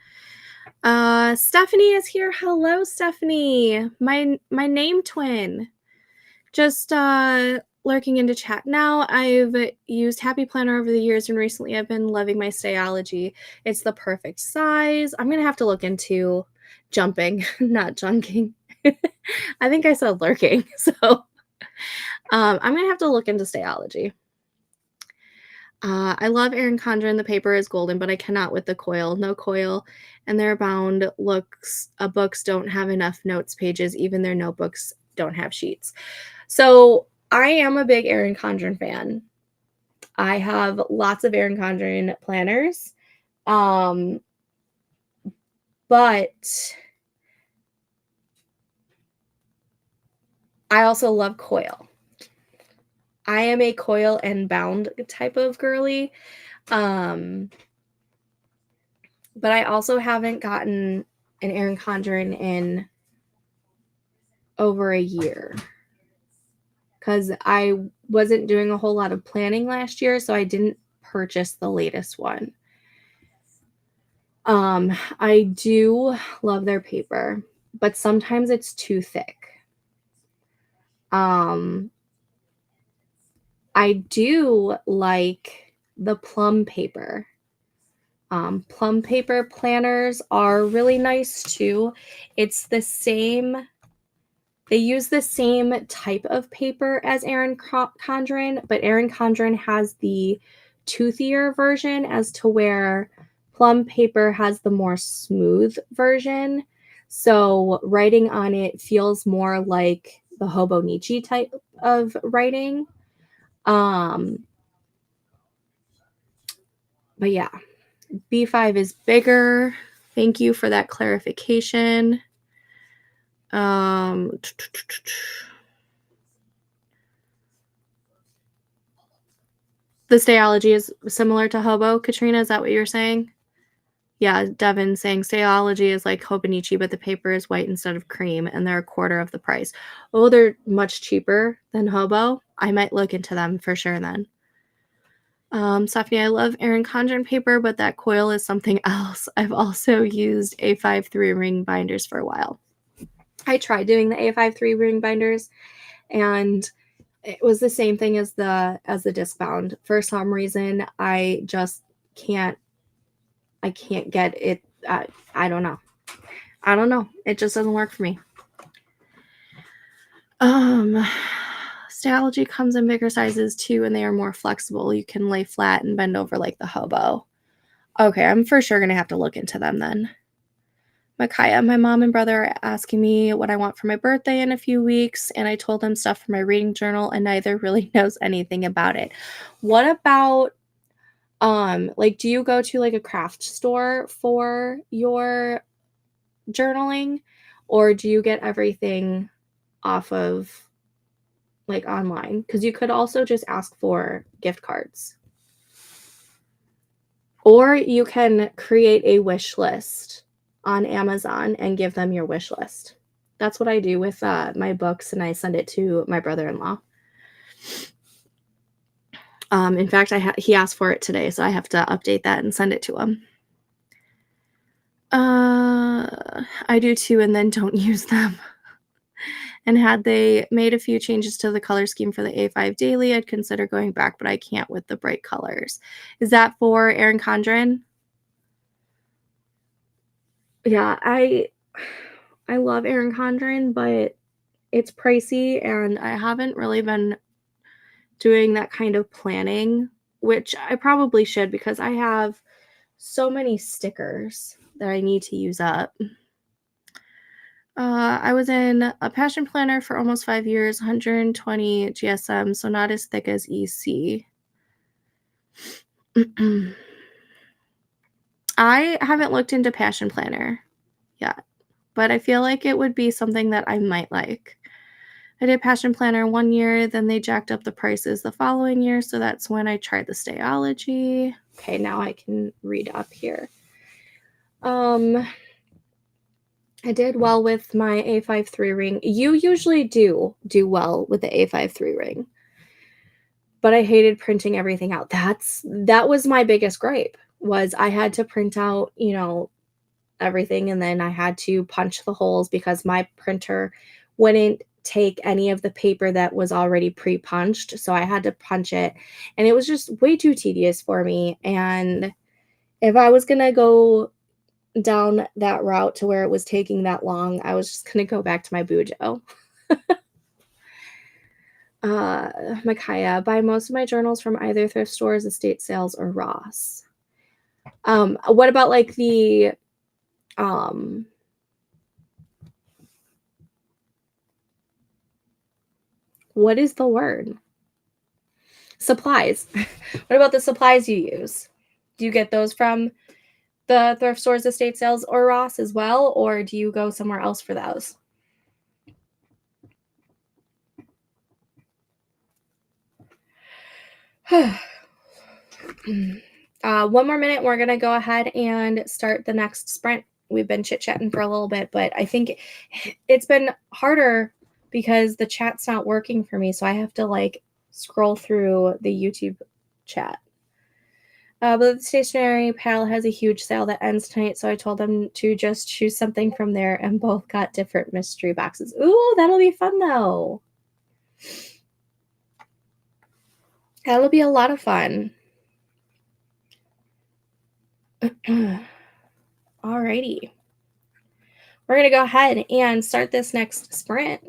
Speaker 1: Stephanie is here. Hello, Stephanie. My name twin. Just lurking into chat now. I've used Happy Planner over the years, and recently I've been loving my Stayology. It's the perfect size. I'm gonna have to look into jumping, not junking. I think I said lurking, so I'm gonna have to look into Stayology. I love Erin Condren. The paper is golden, but I cannot with the coil. No coil, and their bound books don't have enough notes pages. Even their notebooks don't have sheets. So I am a big Erin Condren fan. I have lots of Erin Condren planners. But I also love coil. I am a coil and bound type of girly. But I also haven't gotten an Erin Condren in over a year, because I wasn't doing a whole lot of planning last year, so I didn't purchase the latest one. I do love their paper, but sometimes it's too thick. I do like the plum paper. Plum paper planners are really nice too. It's the same. They use the same type of paper as Erin Condren, but Erin Condren has the toothier version, as to where plum paper has the more smooth version. So writing on it feels more like the Hobonichi type of writing. But yeah, B5 is bigger. Thank you for that clarification. The Stayology is similar to Hobo. Katrina, is that what you're saying? Yeah, Devin saying Stayology is like Hobonichi, but the paper is white instead of cream, and they're a quarter of the price. Oh, they're much cheaper than Hobo. I might look into them for sure then. Stephanie, I love Erin Condren paper, but that coil is something else. I've also used A5 3-ring binders for a while. I tried doing the A5 3-ring binders, and it was the same thing as the disc bound. For some reason, I just can't get it. I don't know. I don't know. It just doesn't work for me. Stalogy comes in bigger sizes too, and they are more flexible. You can lay flat and bend over like the hobo. Okay, I'm for sure going to have to look into them then. Micaiah, my mom and brother are asking me what I want for my birthday in a few weeks, and I told them stuff for my reading journal, and neither really knows anything about it. What about, like, do you go to like a craft store for your journaling, or do you get everything off of like online? Because you could also just ask for gift cards. Or you can create a wish list on Amazon and give them your wish list. That's what I do with my books, and I send it to my brother-in-law. In fact, he asked for it today, so I have to update that and send it to him. I do too, and then don't use them. And had they made a few changes to the color scheme for the A5 Daily, I'd consider going back, but I can't with the bright colors. Is that for Erin Condren? Yeah, I love Erin Condren, but it's pricey, and I haven't really been doing that kind of planning, which I probably should because I have so many stickers that I need to use up. I was in a passion planner for almost 5 years, 120 GSM, so not as thick as EC. I haven't looked into passion planner yet, but I feel like it would be something that I might like. I did passion planner 1 year, then they jacked up the prices the following year, so that's when I tried the Stayology. Okay, now I can read up here. I did well with my A53 ring. You usually do well with the A53 ring, but I hated printing everything out. That was my biggest gripe, was I had to print out, everything, and then I had to punch the holes because my printer wouldn't take any of the paper that was already pre-punched, so I had to punch it, and it was just way too tedious for me. And if I was gonna go down that route to where it was taking that long, I was just gonna go back to my Bujo. Micaiah, buy most of my journals from either thrift stores, estate sales, or Ross. What about like the what is the word? Supplies. What about the supplies you use? Do you get those from the thrift stores, estate sales, or Ross as well, or do you go somewhere else for those? One more minute, we're going to go ahead and start the next sprint. We've been chit-chatting for a little bit, but I think it's been harder because the chat's not working for me, so I have to like scroll through the YouTube chat. But the stationery pal has a huge sale that ends tonight, so I told them to just choose something from there, and both got different mystery boxes. Ooh, that'll be fun though. That'll be a lot of fun. Alrighty. We're going to go ahead and start this next sprint.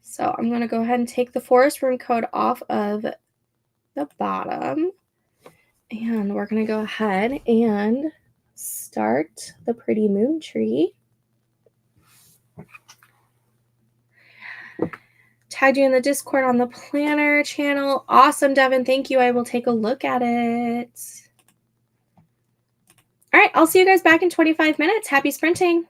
Speaker 1: So I'm going to go ahead and take the forest room code off of the bottom. And we're going to go ahead and start the pretty moon tree. Tagged you in the Discord on the planner channel. Awesome, Devin. Thank you. I will take a look at it. All right, I'll see you guys back in 25 minutes. Happy sprinting.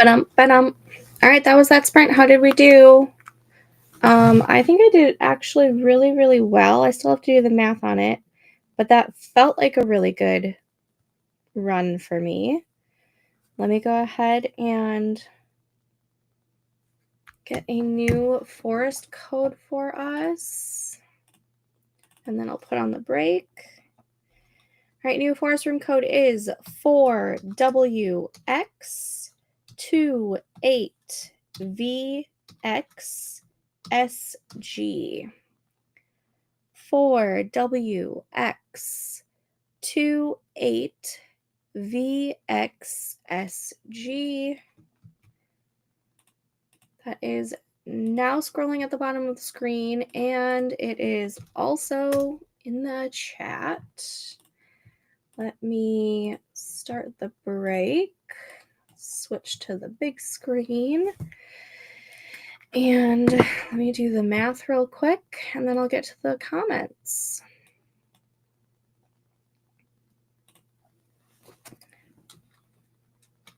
Speaker 1: All right, that was that sprint. How did we do? I think I did actually really, really well. I still have to do the math on it, but that felt like a really good run for me. Let me go ahead and get a new forest code for us. And then I'll put on the break. All right, new forest room code is 4WX28VXSG. 4WX28VXSG. That is now scrolling at the bottom of the screen, and it is also in the chat. Let me start the break, switch to the big screen, and let me do the math real quick, and then I'll get to the comments.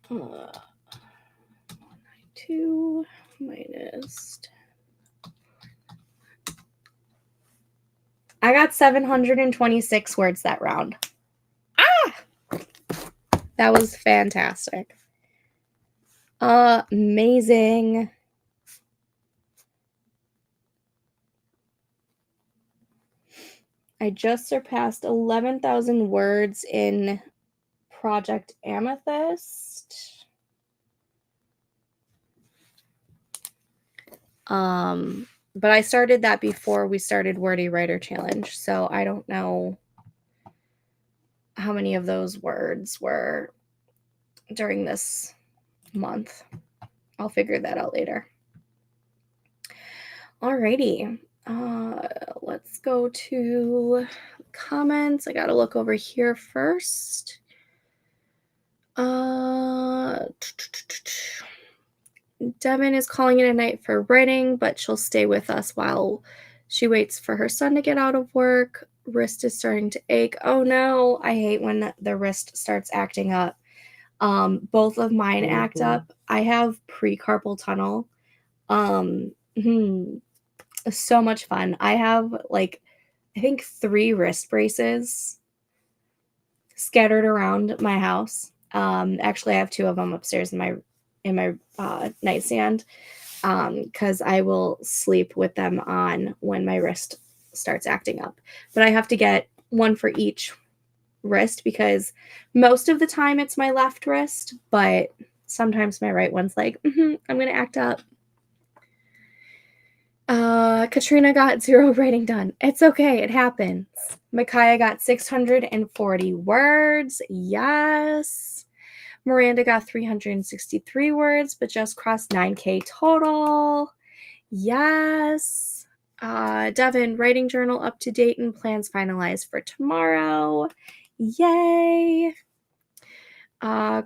Speaker 1: 192 minus. I got 726 words that round. That was fantastic. Amazing. I just surpassed 11,000 words in Project Amethyst. But I started that before we started Wordy Writer Challenge, so I don't know how many of those words were during this month. I'll figure that out later. Alrighty, let's go to comments. I gotta look over here first. Devin is calling it a night for writing, but she'll stay with us while she waits for her son to get out of work. Wrist is starting to ache. Oh no, I hate when the wrist starts acting up. Both of mine act up. I have pre-carpal tunnel. So much fun. I have I think 3 wrist braces scattered around my house. Actually, I have 2 of them upstairs in my nightstand, because I will sleep with them on when my wrist starts acting up. But I have to get one for each wrist because most of the time it's my left wrist, but sometimes my right one's like, I'm going to act up. Katrina got 0 writing done. It's okay. It happens. Micaiah got 640 words. Yes. Miranda got 363 words, but just crossed 9K total. Yes. Devin, writing journal up to date and plans finalized for tomorrow. Yay.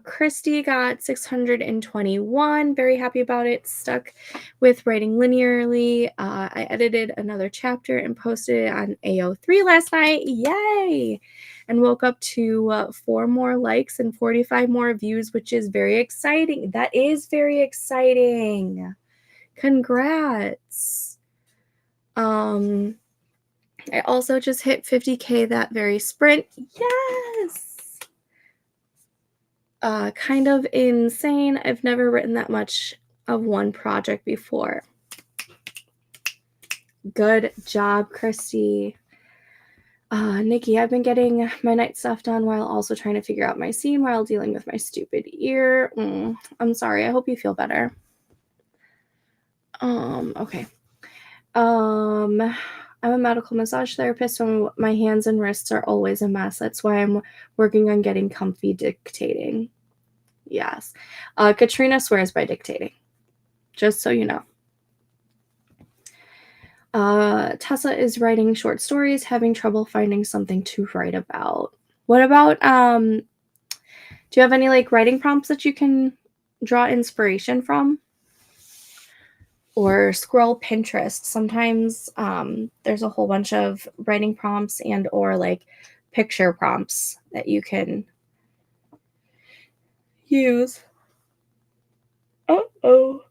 Speaker 1: Christy got 621. Very happy about it. Stuck with writing linearly. I edited another chapter and posted it on AO3 last night. Yay! And woke up to 4 more likes and 45 more views, which is very exciting. That is very exciting. Congrats. I also just hit 50K that very sprint. Yes! Kind of insane. I've never written that much of one project before. Good job, Christy. Nikki, I've been getting my night stuff done while also trying to figure out my scene while dealing with my stupid ear. I'm sorry. I hope you feel better. Okay. I'm a medical massage therapist, so my hands and wrists are always a mess. That's why I'm working on getting comfy dictating. Yes. Katrina swears by dictating, just so you know. Tessa is writing short stories, having trouble finding something to write about. What about, do you have any writing prompts that you can draw inspiration from? Or scroll Pinterest. Sometimes there's a whole bunch of writing prompts and or picture prompts that you can use. Uh-oh.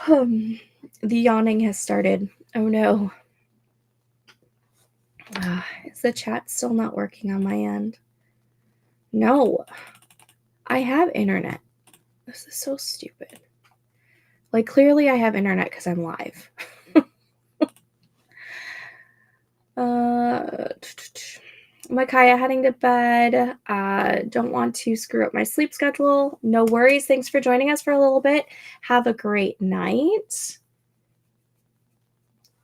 Speaker 1: The yawning has started. Oh no. Is the chat still not working on my end? No. I have internet. This is so stupid. Like, clearly I have internet because I'm live. Micaiah heading to bed. Don't want to screw up my sleep schedule. No worries. Thanks for joining us for a little bit. Have a great night.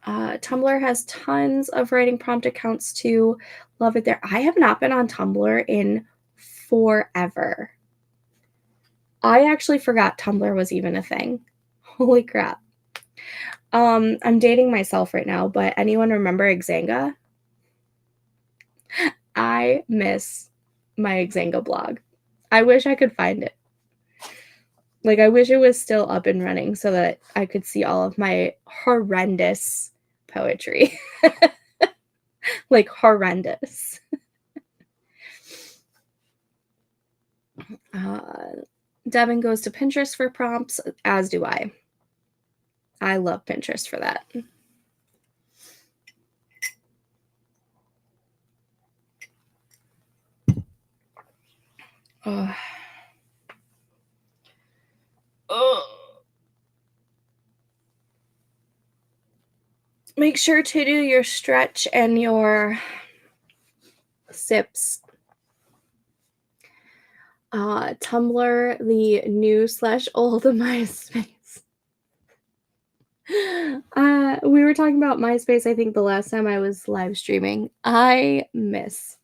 Speaker 1: Tumblr has tons of writing prompt accounts too. Love it there. I have not been on Tumblr in forever. I actually forgot Tumblr was even a thing. Holy crap. I'm dating myself right now, but anyone remember Xanga? I miss my Xanga blog. I wish I could find it. Like, I wish it was still up and running so that I could see all of my horrendous poetry. Like, horrendous. Devin goes to Pinterest for prompts, as do I. I love Pinterest for that. Oh. Make sure to do your stretch and your sips. Tumblr, the new / old MySpace. We were talking about MySpace, I think, the last time I was live streaming. I miss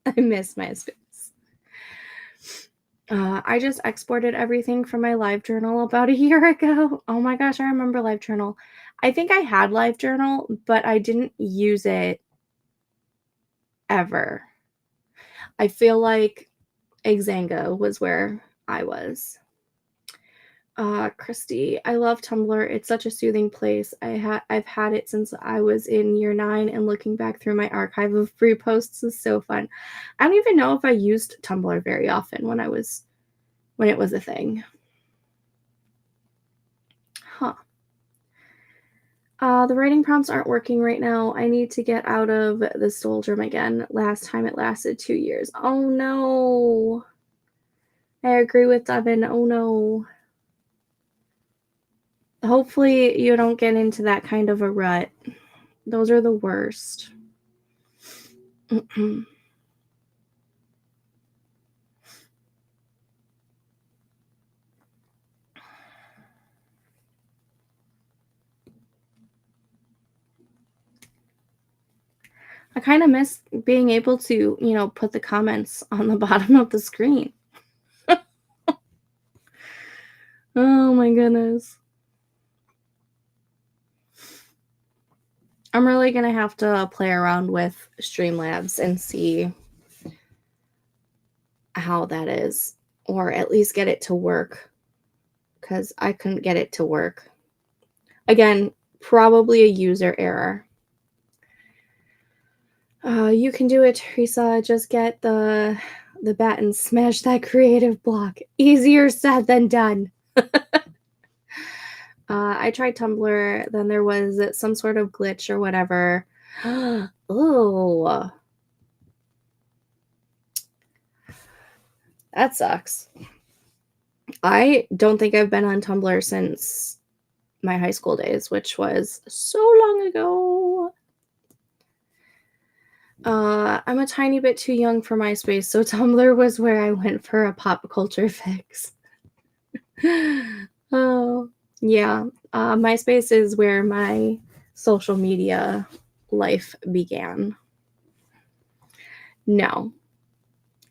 Speaker 1: MySpace. I just exported everything from my LiveJournal about a year ago. Oh my gosh, I remember LiveJournal. I think I had LiveJournal, but I didn't use it ever. I feel like Xanga was where I was. Christy, I love Tumblr. It's such a soothing place. I've had it since I was in year 9, and looking back through my archive of free posts is so fun. I don't even know if I used Tumblr very often when it was a thing. Huh. The writing prompts aren't working right now. I need to get out of the doldrum again. Last time it lasted 2 years. Oh no. I agree with Devin. Oh no. Hopefully you don't get into that kind of a rut. Those are the worst. I kind of miss being able to, put the comments on the bottom of the screen. Oh my goodness. I'm really going to have to play around with Streamlabs and see how that is, or at least get it to work, because I couldn't get it to work. Again, probably a user error. You can do it, Teresa. Just get the bat and smash that creative block. Easier said than done. I tried Tumblr, then there was some sort of glitch or whatever. Oh, that sucks. I don't think I've been on Tumblr since my high school days, which was so long ago. I'm a tiny bit too young for MySpace, so Tumblr was where I went for a pop culture fix. Oh, yeah. MySpace is where my social media life began. No.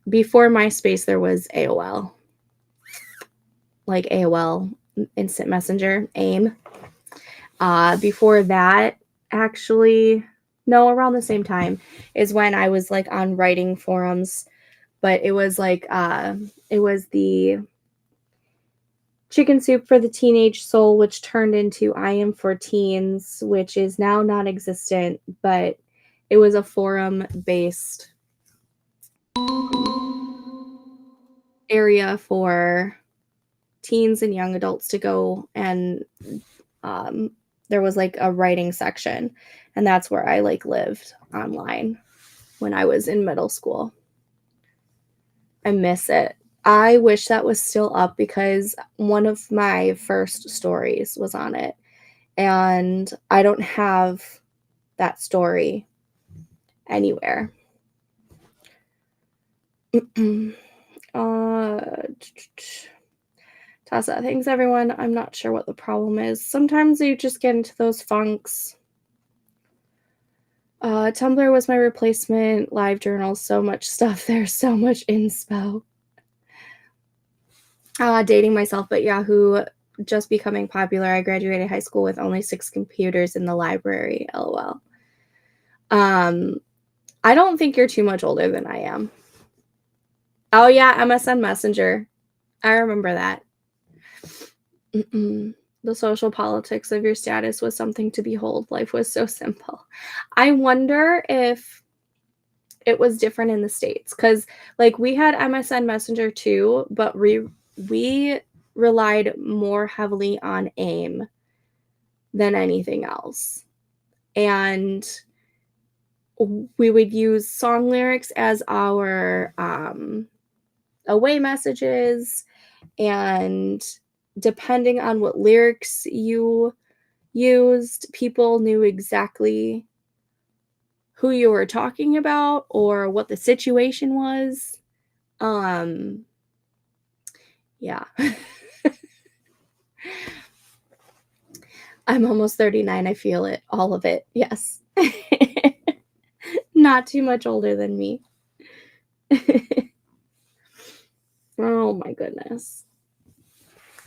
Speaker 1: Before MySpace, there was AOL. Like AOL, Instant Messenger, AIM. Before that, actually, no, around the same time is when I was like on writing forums, but it was like, it was the Chicken Soup for the Teenage Soul, which turned into I Am for Teens, which is now non-existent, but it was a forum-based area for teens and young adults to go, and there was like a writing section, and that's where I like lived online when I was in middle school. I miss it. I wish that was still up because one of my first stories was on it, and I don't have that story anywhere. Tessa, thanks everyone. I'm not sure what the problem is. Sometimes you just get into those funks. Tumblr was my replacement. Live journals, so much stuff there, so much inspo. Dating myself, but Yahoo just becoming popular. I graduated high school with only 6 computers in the library. LOL. I don't think you're too much older than I am. Oh yeah, MSN Messenger. I remember that. The social politics of your status was something to behold. Life was so simple. I wonder if it was different in the States, because like we had MSN Messenger too, but we relied more heavily on AIM than anything else. And we would use song lyrics as our away messages, and depending on what lyrics you used, people knew exactly who you were talking about or what the situation was. Yeah. I'm almost 39. I feel it, all of it. Yes. Not too much older than me. Oh my goodness.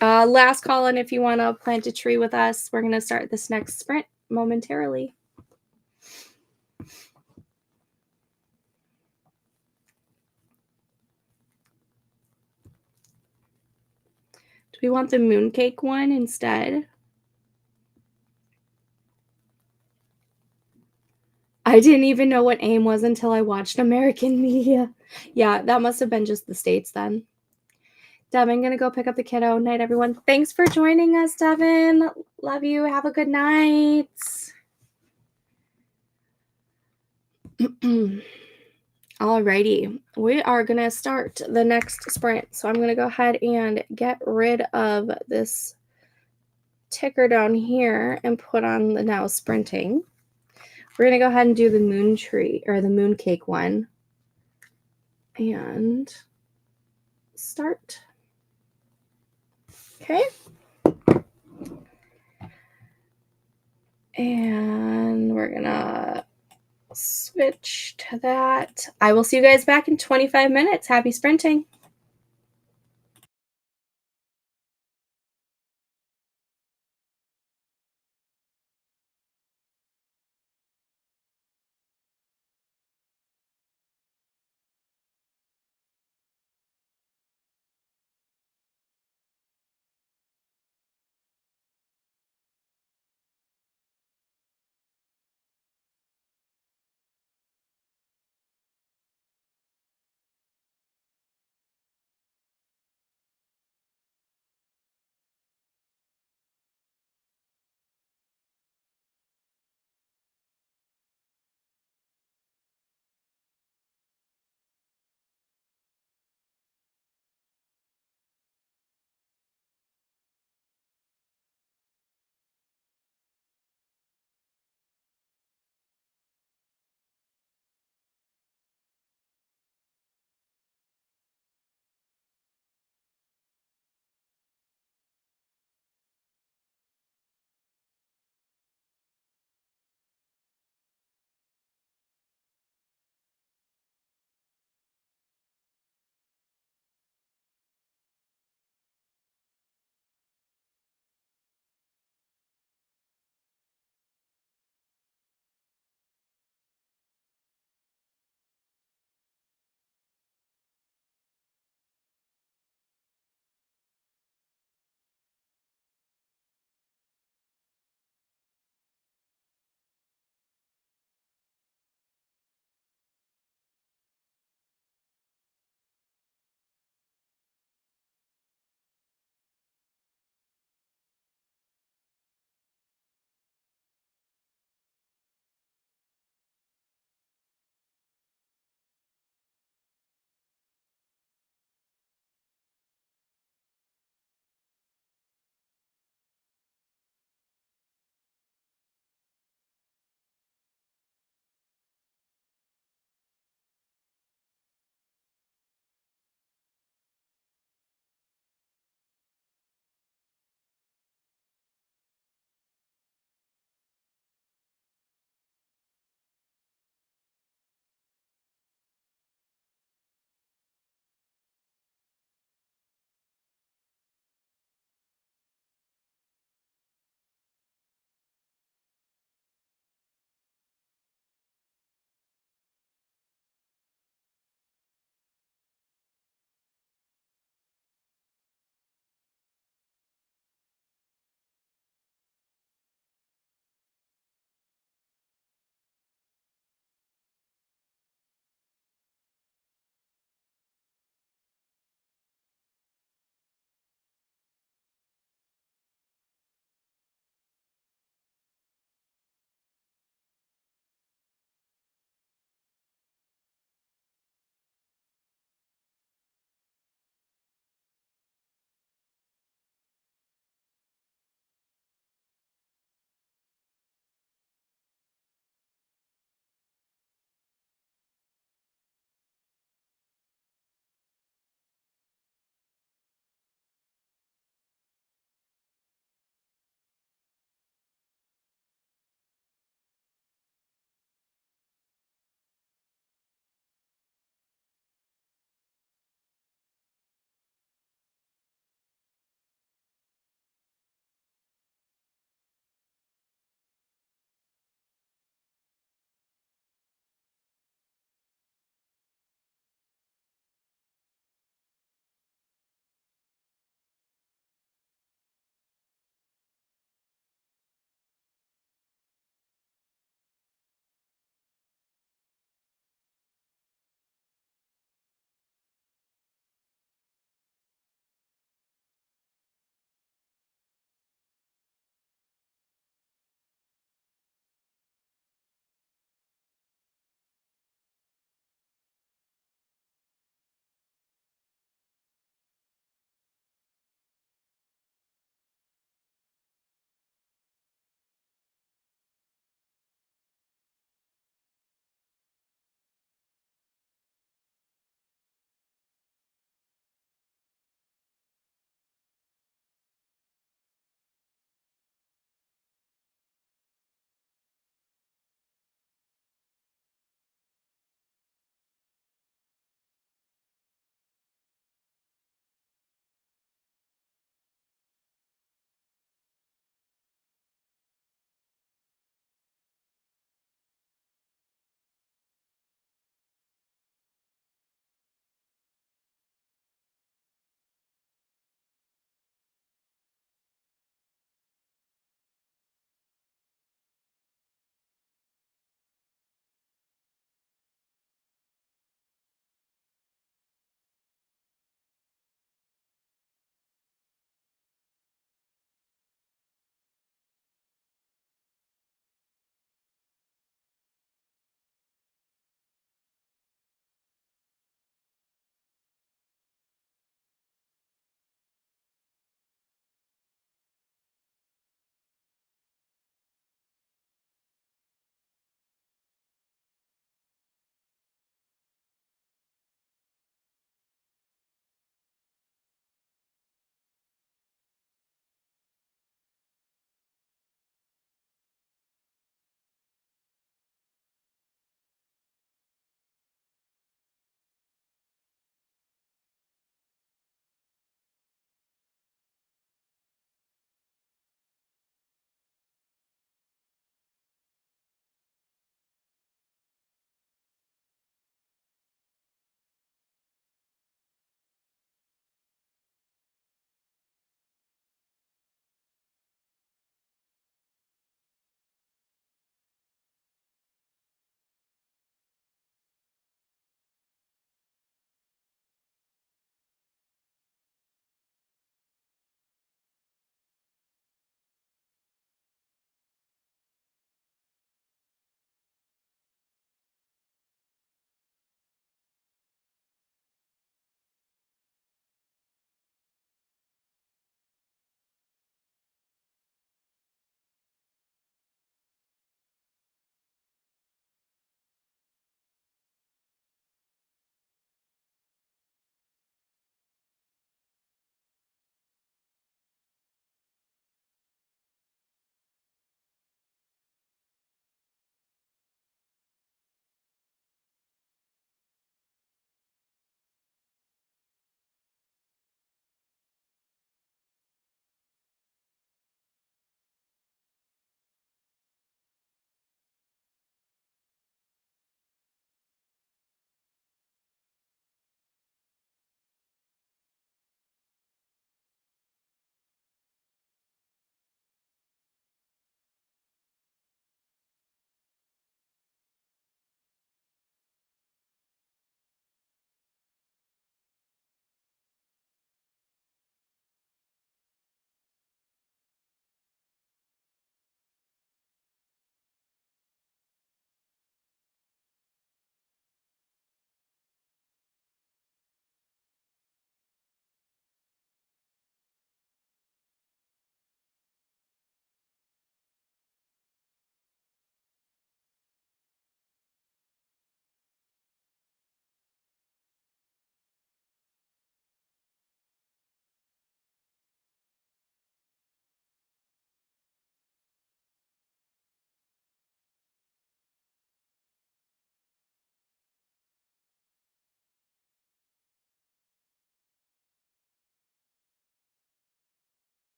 Speaker 1: Last call in if you want to plant a tree with us. We're going to start this next sprint momentarily. Do we want the mooncake one instead? I didn't even know what AIM was until I watched American Media. Yeah, that must have been just the States then. Devin, gonna go pick up the kiddo. Night, everyone. Thanks for joining us, Devin. Love you. Have a good night. Alrighty, we are gonna start the next sprint. So I'm gonna go ahead and get rid of this ticker down here and put on the now sprinting. We're gonna go ahead and do the moon tree or the mooncake one and start. Okay. And we're gonna switch to that. I will see you guys back in 25 minutes. Happy sprinting.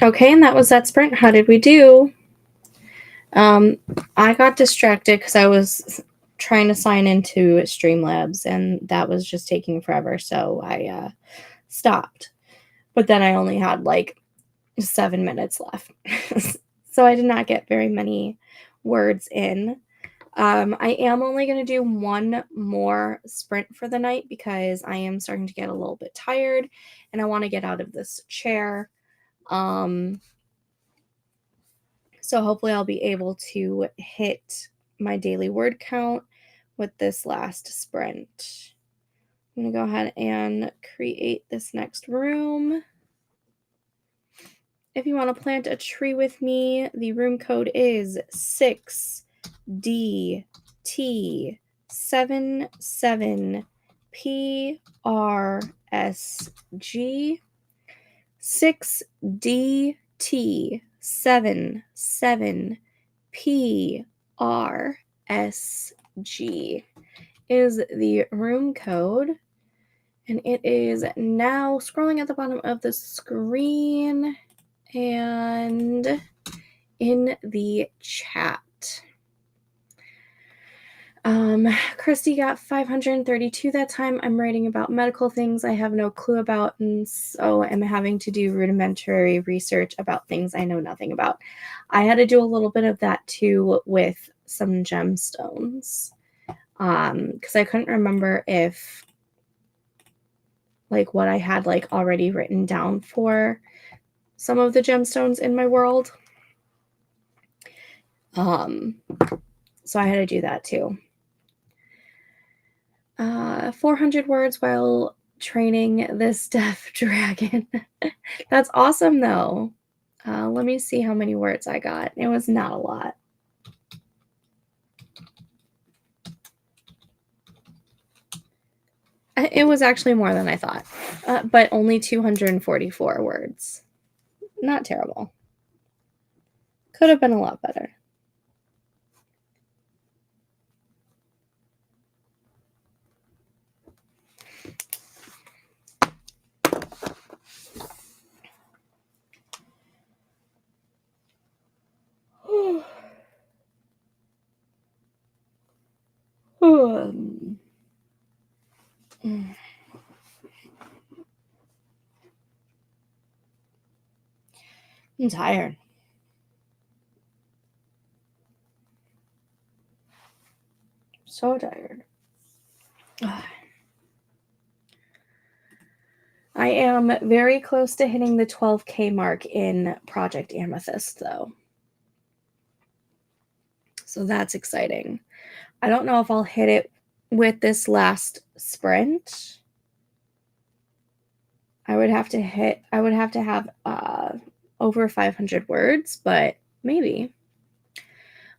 Speaker 1: Okay, and that was that sprint. How did we do? I got distracted because I was trying to sign into Streamlabs, and that was just taking forever, so I stopped. But then I only had like 7 minutes left. So I did not get very many words in. I am only going to do one more sprint for the night because I am starting to get a little bit tired and I want to get out of this chair. So hopefully I'll be able to hit my daily word count with this last sprint. I'm going to go ahead and create this next room. If you want to plant a tree with me, the room code is 6DT77PRSG. 6DT77PRSG is the room code. And it is now scrolling at the bottom of the screen and in the chat. Christy got 532 that time. I'm writing about medical things I have no clue about, and so I'm having to do rudimentary research about things I know nothing about. I had to do a little bit of that too with some gemstones, because I couldn't remember if like what I had like already written down for some of the gemstones in my world. So I had to do that too. 400 words while training this deaf dragon. That's awesome though. Let me see how many words I got. It was not a lot. It was actually more than I thought, but only 244 words. Not terrible. Could have been a lot better. I'm tired. So tired. I am very close to hitting the 12K mark in Project Amethyst, though. So that's exciting. I don't know if I'll hit it with this last sprint. I would have to have over 500 words, but maybe.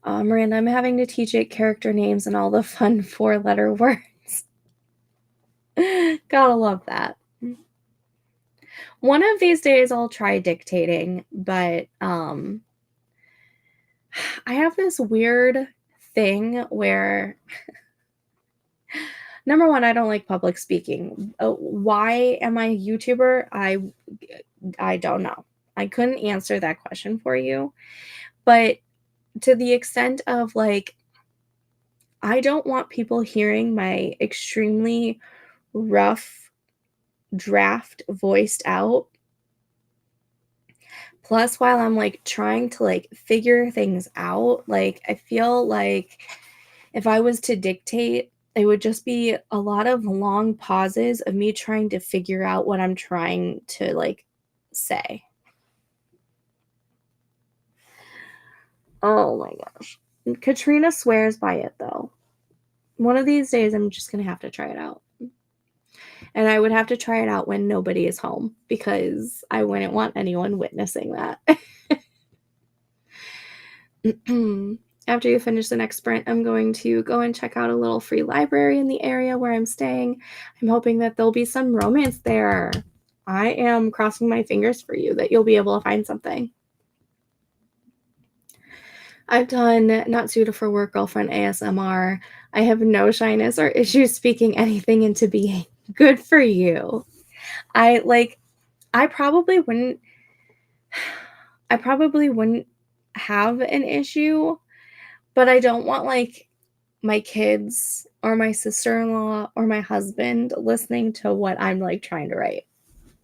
Speaker 1: Miranda, I'm having to teach it character names and all the fun 4-letter words. Gotta love that. One of these days I'll try dictating, but I have this weird thing where number one, I don't like public speaking. Why am I a YouTuber? I don't know. I couldn't answer that question for you. But to the extent of like, I don't want people hearing my extremely rough draft voiced out. Plus, while I'm like trying to like figure things out, like I feel like if I was to dictate, it would just be a lot of long pauses of me trying to figure out what I'm trying to like say. Oh my gosh. Katrina swears by it though. One of these days I'm just going to have to try it out. And I would have to try it out when nobody is home because I wouldn't want anyone witnessing that. After you finish the next sprint, I'm going to go and check out a little free library in the area where I'm staying. I'm hoping that there'll be some romance there. I am crossing my fingers for you that you'll be able to find something. I've done Not Suited for Work Girlfriend ASMR. I have no shyness or issues speaking anything into being. Good for you. I probably wouldn't. I probably wouldn't have an issue, but I don't want, like, my kids or my sister-in-law or my husband listening to what I'm, like, trying to write.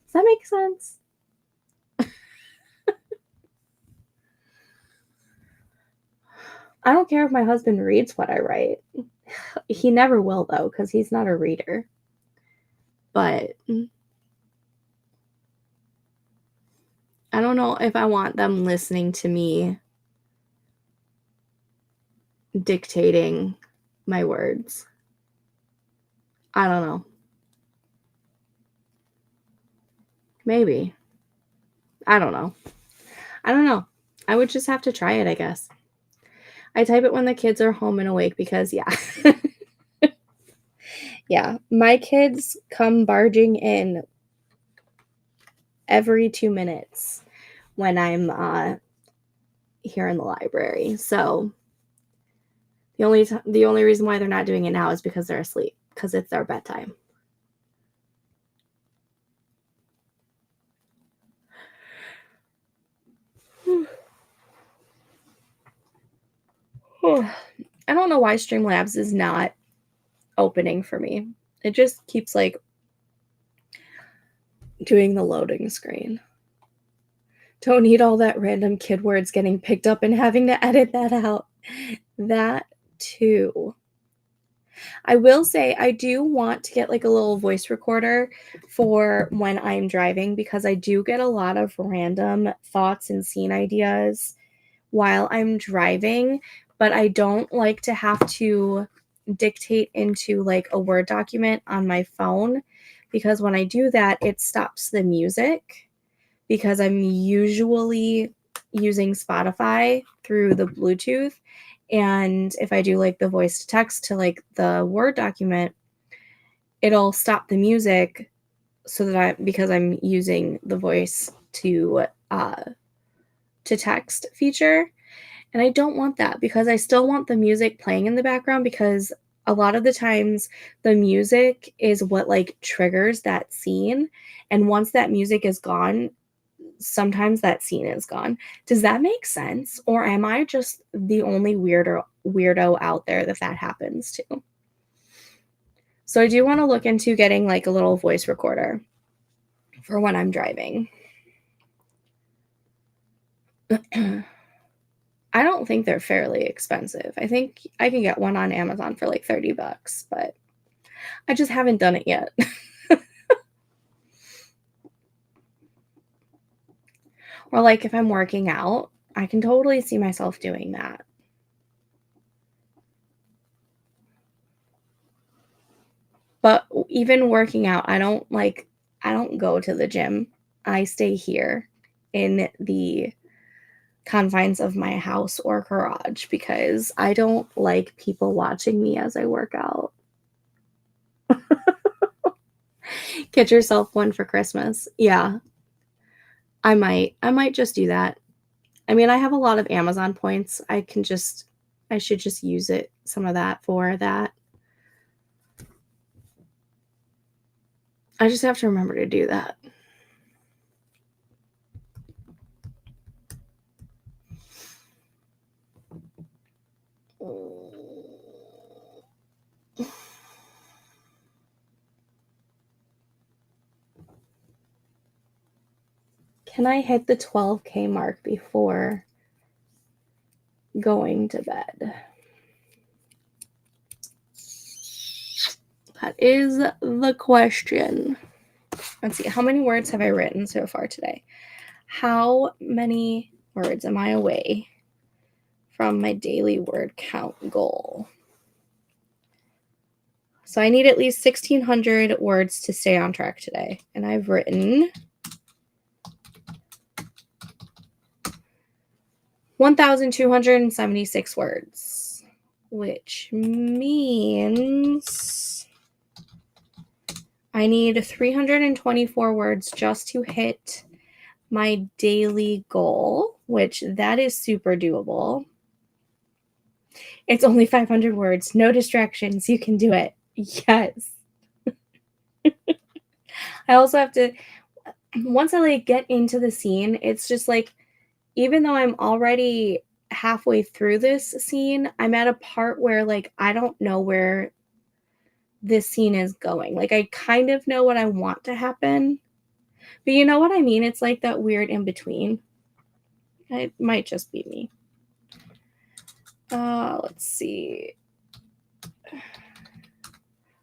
Speaker 1: Does that make sense? I don't care if my husband reads what I write. He never will, though, because he's not a reader. But I don't know if I want them listening to me dictating my words. I don't know. Maybe. I don't know. I would just have to try it, I guess. I type it when the kids are home and awake because, yeah. Yeah, my kids come barging in every 2 minutes when I'm here in the library. So the only reason why they're not doing it now is because they're asleep, because it's their bedtime. I don't know why Streamlabs is not opening for me. It just keeps like doing the loading screen. Don't need all that random kid words getting picked up and having to edit that out. That too. I will say I do want to get like a little voice recorder for when I'm driving, because I do get a lot of random thoughts and scene ideas while I'm driving, but I don't like to have to dictate into like a Word document on my phone, because when I do that, it stops the music, because I'm usually using Spotify through the Bluetooth. And if I do like the voice to text to like the Word document, it'll stop the music so that because I'm using the voice to text feature. And I don't want that, because I still want the music playing in the background, because a lot of the times the music is what like triggers that scene. And once that music is gone, sometimes that scene is gone. Does that make sense? Or am I just the only weirdo out there that happens to? So I do want to look into getting like a little voice recorder for when I'm driving. I don't think they're fairly expensive. I think I can get one on Amazon for like $30, but I just haven't done it yet. Or like if I'm working out, I can totally see myself doing that. But even working out, I don't go to the gym. I stay here in the confines of my house or garage, because I don't like people watching me as I work out. Get yourself one for Christmas. Yeah. I might just do that. I mean, I have a lot of Amazon points. I should just use some of that for that. I just have to remember to do that. Can I hit the 12K mark before going to bed? That is the question. Let's see. How many words have I written so far today? How many words am I away from my daily word count goal? So I need at least 1,600 words to stay on track today. And I've written 1,276 words, which means I need 324 words just to hit my daily goal, which that is super doable. It's only 500 words, no distractions. You can do it. Yes. I also have to, once I like get into the scene, it's just like, even though I'm already halfway through this scene, I'm at a part where like I don't know where this scene is going. Like I kind of know what I want to happen, but you know what I mean? It's like that weird in between. It might just be me. Let's see.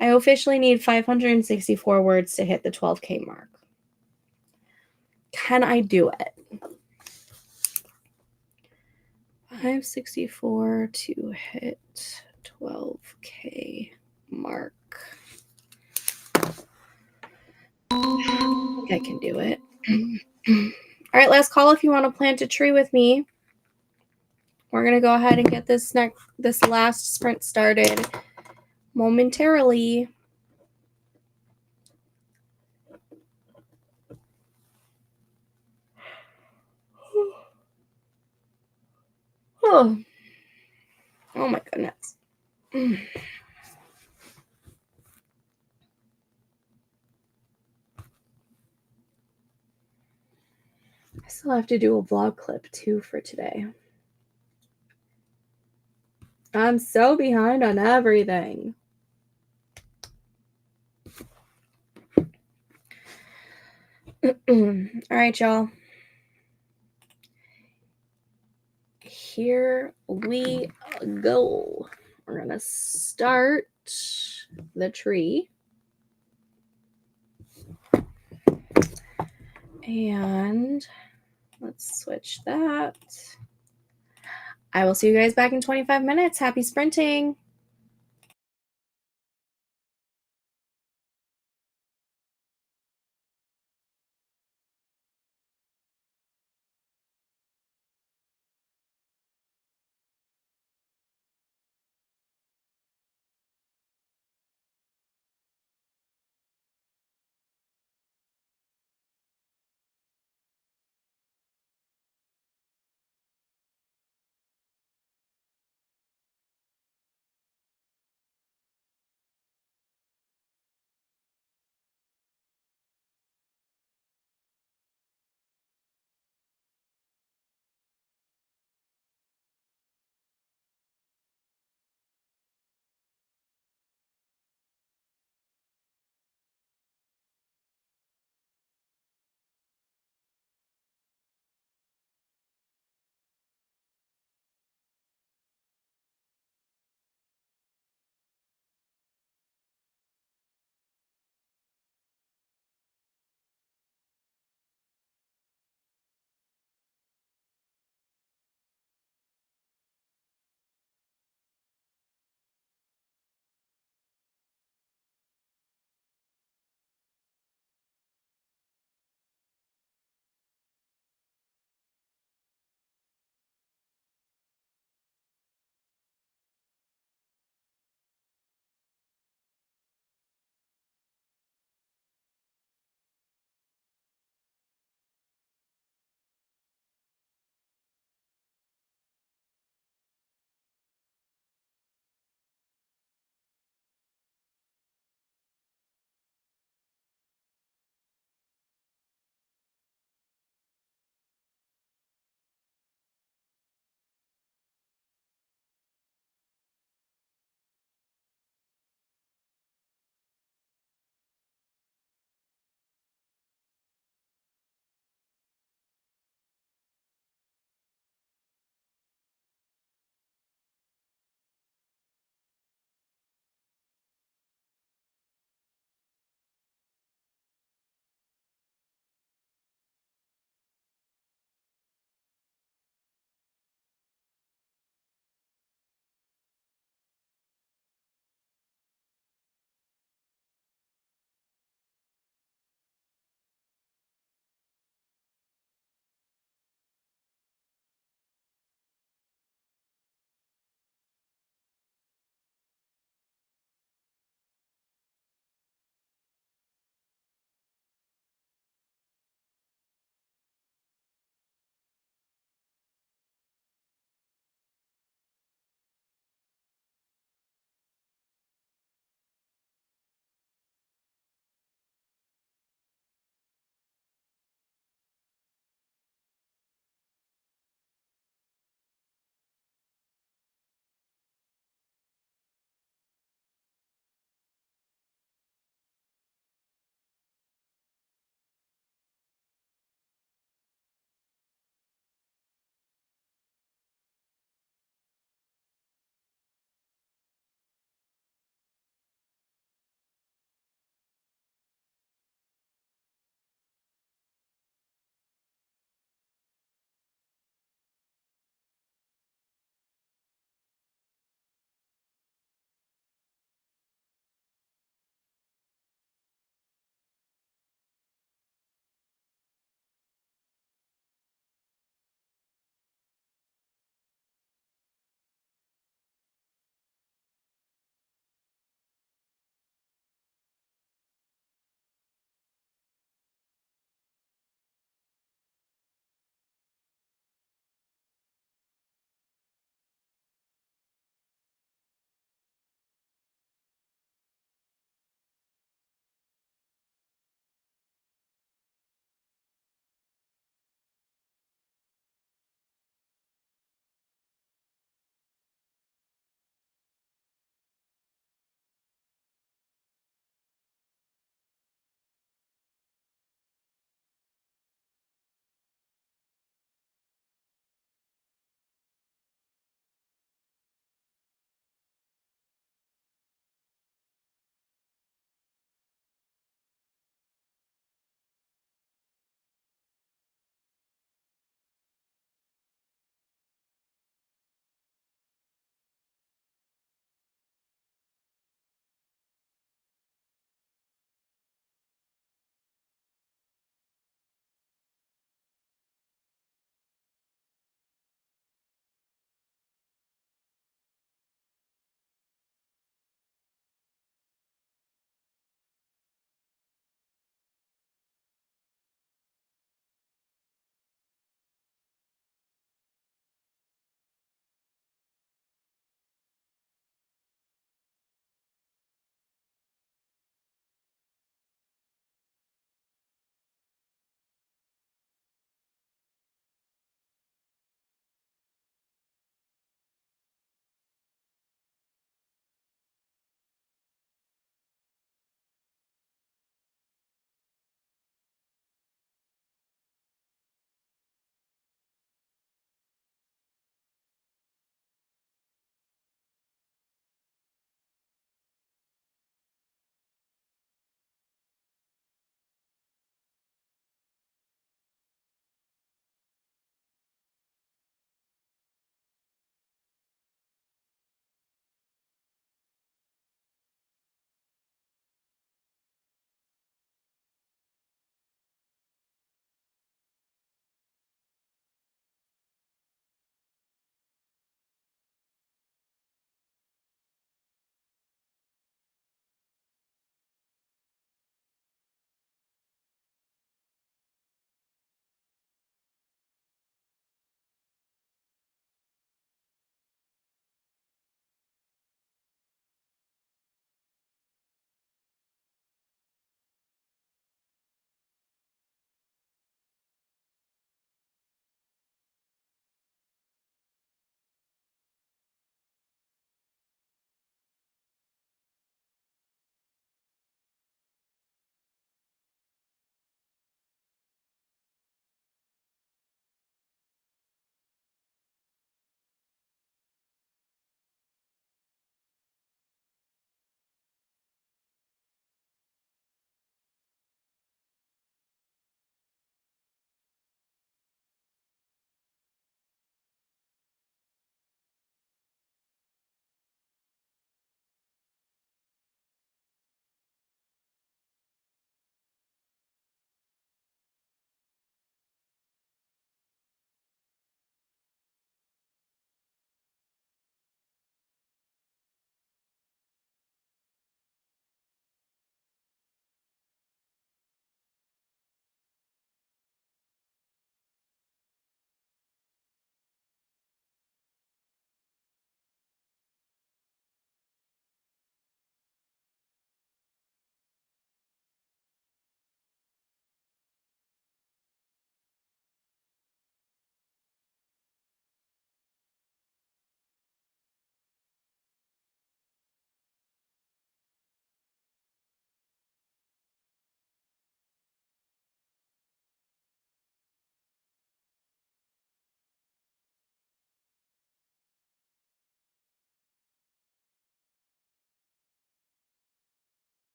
Speaker 1: I officially need 564 words to hit the 12K mark. Can I do it? 564 to hit 12K mark. I think I can do it. All right, last call if you want to plant a tree with me. We're going to go ahead and get this last sprint started momentarily. Oh my goodness. I still have to do a vlog clip too for today. I'm so behind on everything. All right, y'all. Here we go. We're going to start the tree. And let's switch that. I will see you guys back in 25 minutes. Happy sprinting.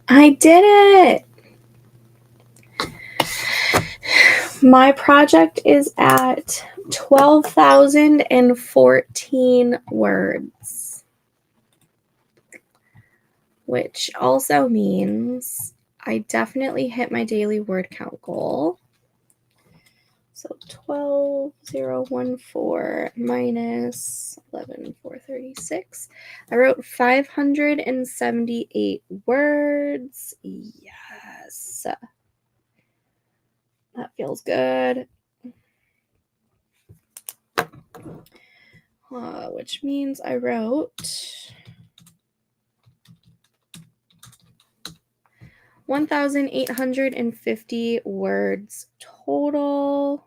Speaker 1: I did it! My project is at 12,014 words, which also means I definitely hit my daily word count goal. So 12,014 minus 11,436. I wrote 578 words. Yes. That feels good. Which means I wrote 1,850 words total.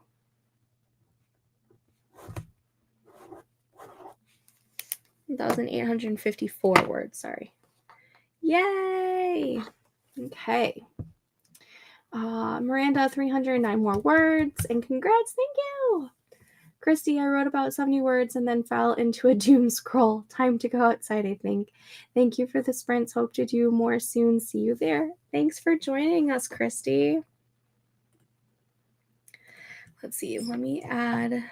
Speaker 1: 1,854 words, sorry. Yay! Okay. Miranda, 309 more words, and congrats, thank you! Christy, I wrote about 70 words and then fell into a doom scroll. Time to go outside, I think. Thank you for the sprints. Hope to do more soon. See you there. Thanks for joining us, Christy. Let's see. Let me add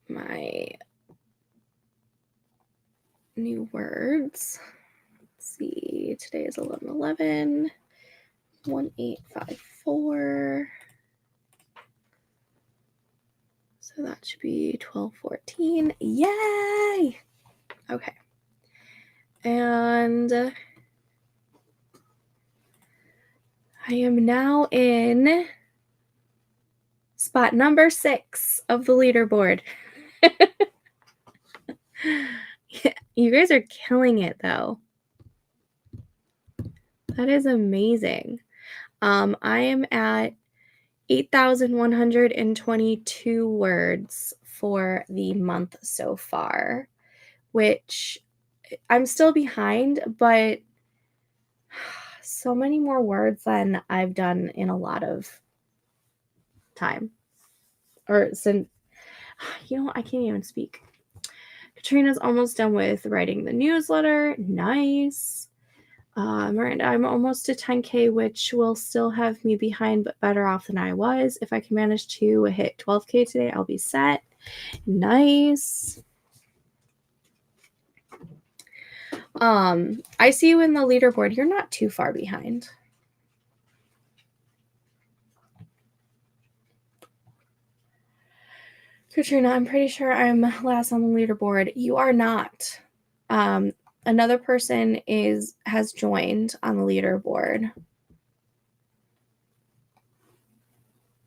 Speaker 1: my new words. Let's see. Today is 11/11. 1854. So that should be 12/14. Yay! Okay. And I am now in spot number 6 of the leaderboard. Yeah, you guys are killing it, though. That is amazing. I am at 8,122 words for the month so far, which I'm still behind, but so many more words than I've done in a lot of time. Or since, I can't even speak. Katrina's almost done with writing the newsletter. Nice. Miranda, I'm almost to 10K, which will still have me behind, but better off than I was. If I can manage to hit 12K today, I'll be set. Nice. I see you in the leaderboard. You're not too far behind. Katrina, I'm pretty sure I'm last on the leaderboard. You are not. Another person has joined on the leaderboard.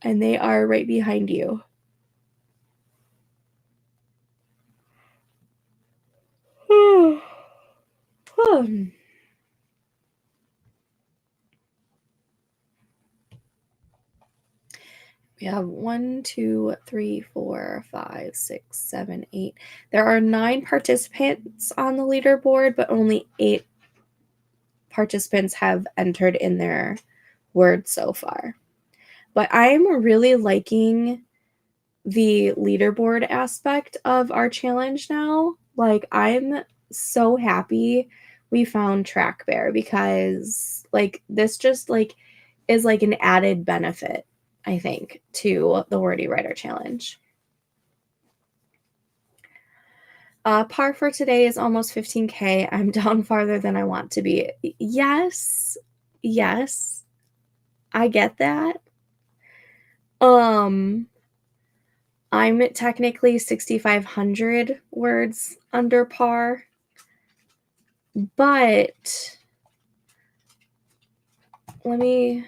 Speaker 1: And they are right behind you. We have 1, 2, 3, 4, 5, 6, 7, 8. There are 9 participants on the leaderboard, but only 8 participants have entered in their words so far. But I'm really liking the leaderboard aspect of our challenge now. Like, I'm so happy we found TRACKBEAR because this just is an added benefit, I think, to the Wordy Writer Challenge. Par for today is almost 15K. I'm down farther than I want to be. Yes, I get that. I'm technically 6,500 words under par, but let me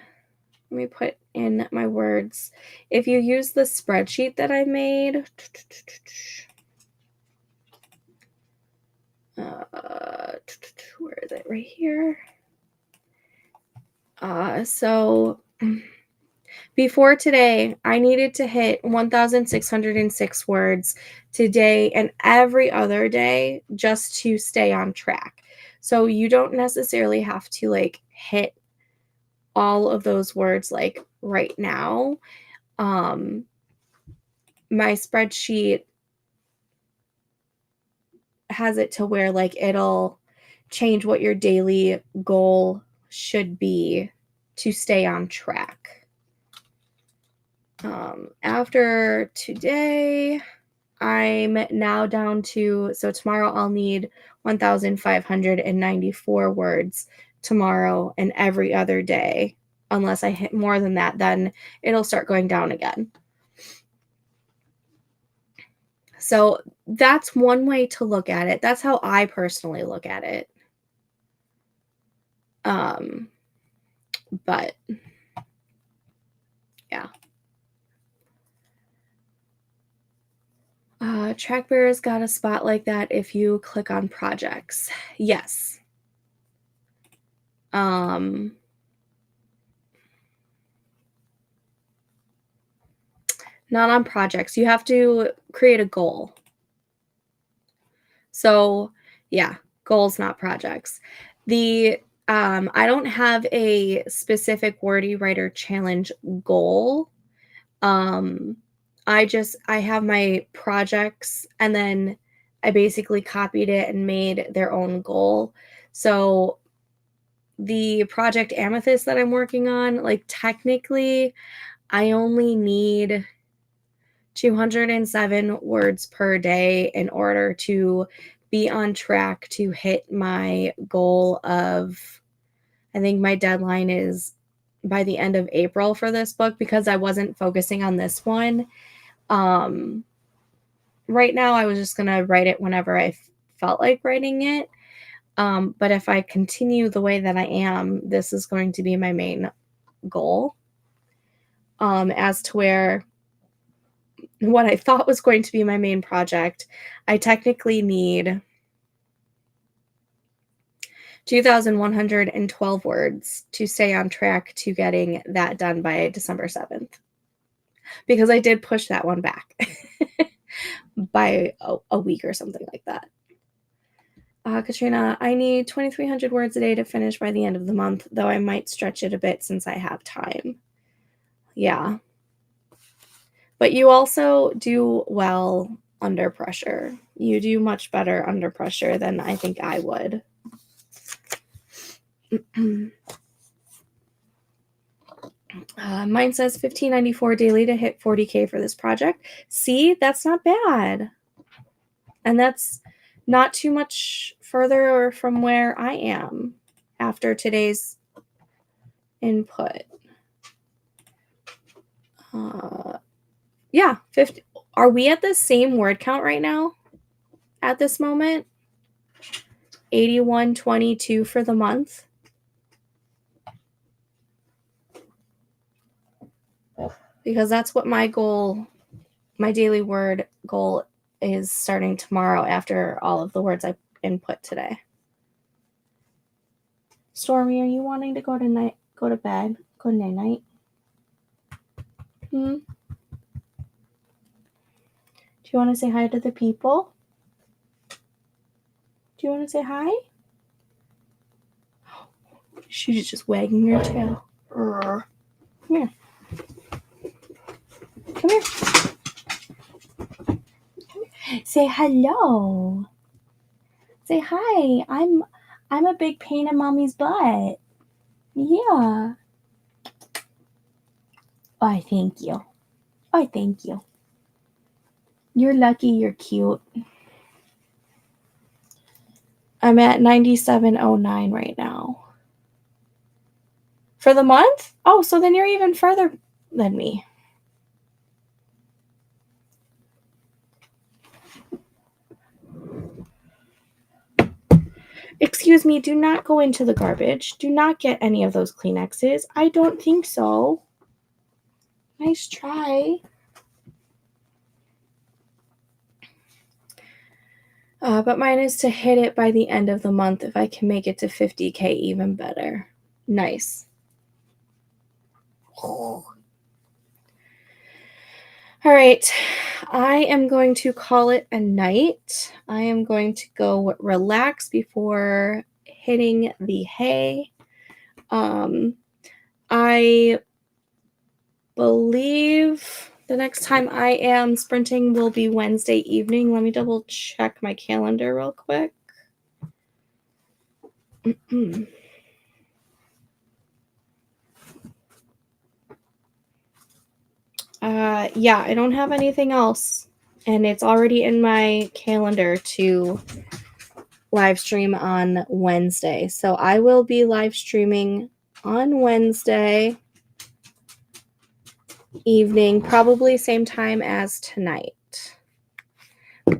Speaker 1: put in my words. If you use the spreadsheet that I made, where is it? Right here. So before today, I needed to hit 1,606 words today and every other day just to stay on track. So you don't necessarily have to hit all of those words right now. My spreadsheet has it to where it'll change what your daily goal should be to stay on track. After today, I'm now down to, so tomorrow I'll need 1,594 words tomorrow and every other day. Unless I hit more than that, then it'll start going down again. So that's one way to look at it. That's how I personally look at it. But yeah. TRACKBEAR's got a spot like that if you click on projects. Yes. Not on projects. You have to create a goal. So yeah, goals, not projects. I don't have a specific Wordy Writer Challenge goal. I have my projects, and then I basically copied it and made their own goal. So the project Amethyst that I'm working on, like technically I only need 207 words per day in order to be on track to hit my goal of, I think my deadline is by the end of April for this book, because I wasn't focusing on this one. Right now I was just going to write it whenever I felt like writing it. But if I continue the way that I am, this is going to be my main goal. As to where what I thought was going to be my main project, I technically need 2,112 words to stay on track to getting that done by December 7th. Because I did push that one back by a week or something like that. Katrina, I need 2,300 words a day to finish by the end of the month, though I might stretch it a bit since I have time. Yeah. But you also do well under pressure. You do much better under pressure than I think I would. Mine says 1,594 daily to hit 40K for this project. See, that's not bad. And that's not too much further from where I am after today's input. Yeah, 50. Are we at the same word count right now at this moment? 8122 for the month. Because that's what my goal, my daily word goal is, starting tomorrow after all of the words I input today. Stormy, are you wanting to go to bed? Go night-night? Do you want to say hi to the people? Do you want to say hi? She's just wagging her tail. Come here. Come here. Say hello. Say hi. I'm a big pain in mommy's butt. Yeah. Oh, thank you. Oh, thank you. You're lucky you're cute. I'm at 9709 right now. For the month? Oh, so then you're even further than me. Excuse me, do not go into the garbage. Do not get any of those Kleenexes. I don't think so. Nice try. But mine is to hit it by the end of the month. If I can make it to 50K, even better. Nice. All right. I am going to call it a night. I am going to go relax before hitting the hay. I believe the next time I am sprinting will be Wednesday evening. Let me double check my calendar real quick. Yeah, I don't have anything else, and it's already in my calendar to live stream on Wednesday. So I will be live streaming on Wednesday evening, probably same time as tonight.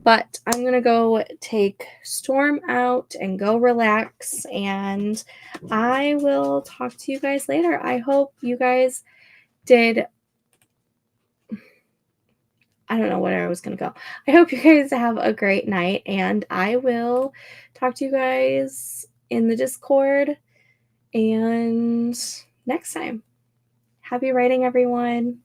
Speaker 1: But I'm going to go take Storm out and go relax, and I will talk to you guys later. I hope you guys did. I don't know where I was going to go. I hope you guys have a great night, and I will talk to you guys in the Discord and next time. Happy writing, everyone.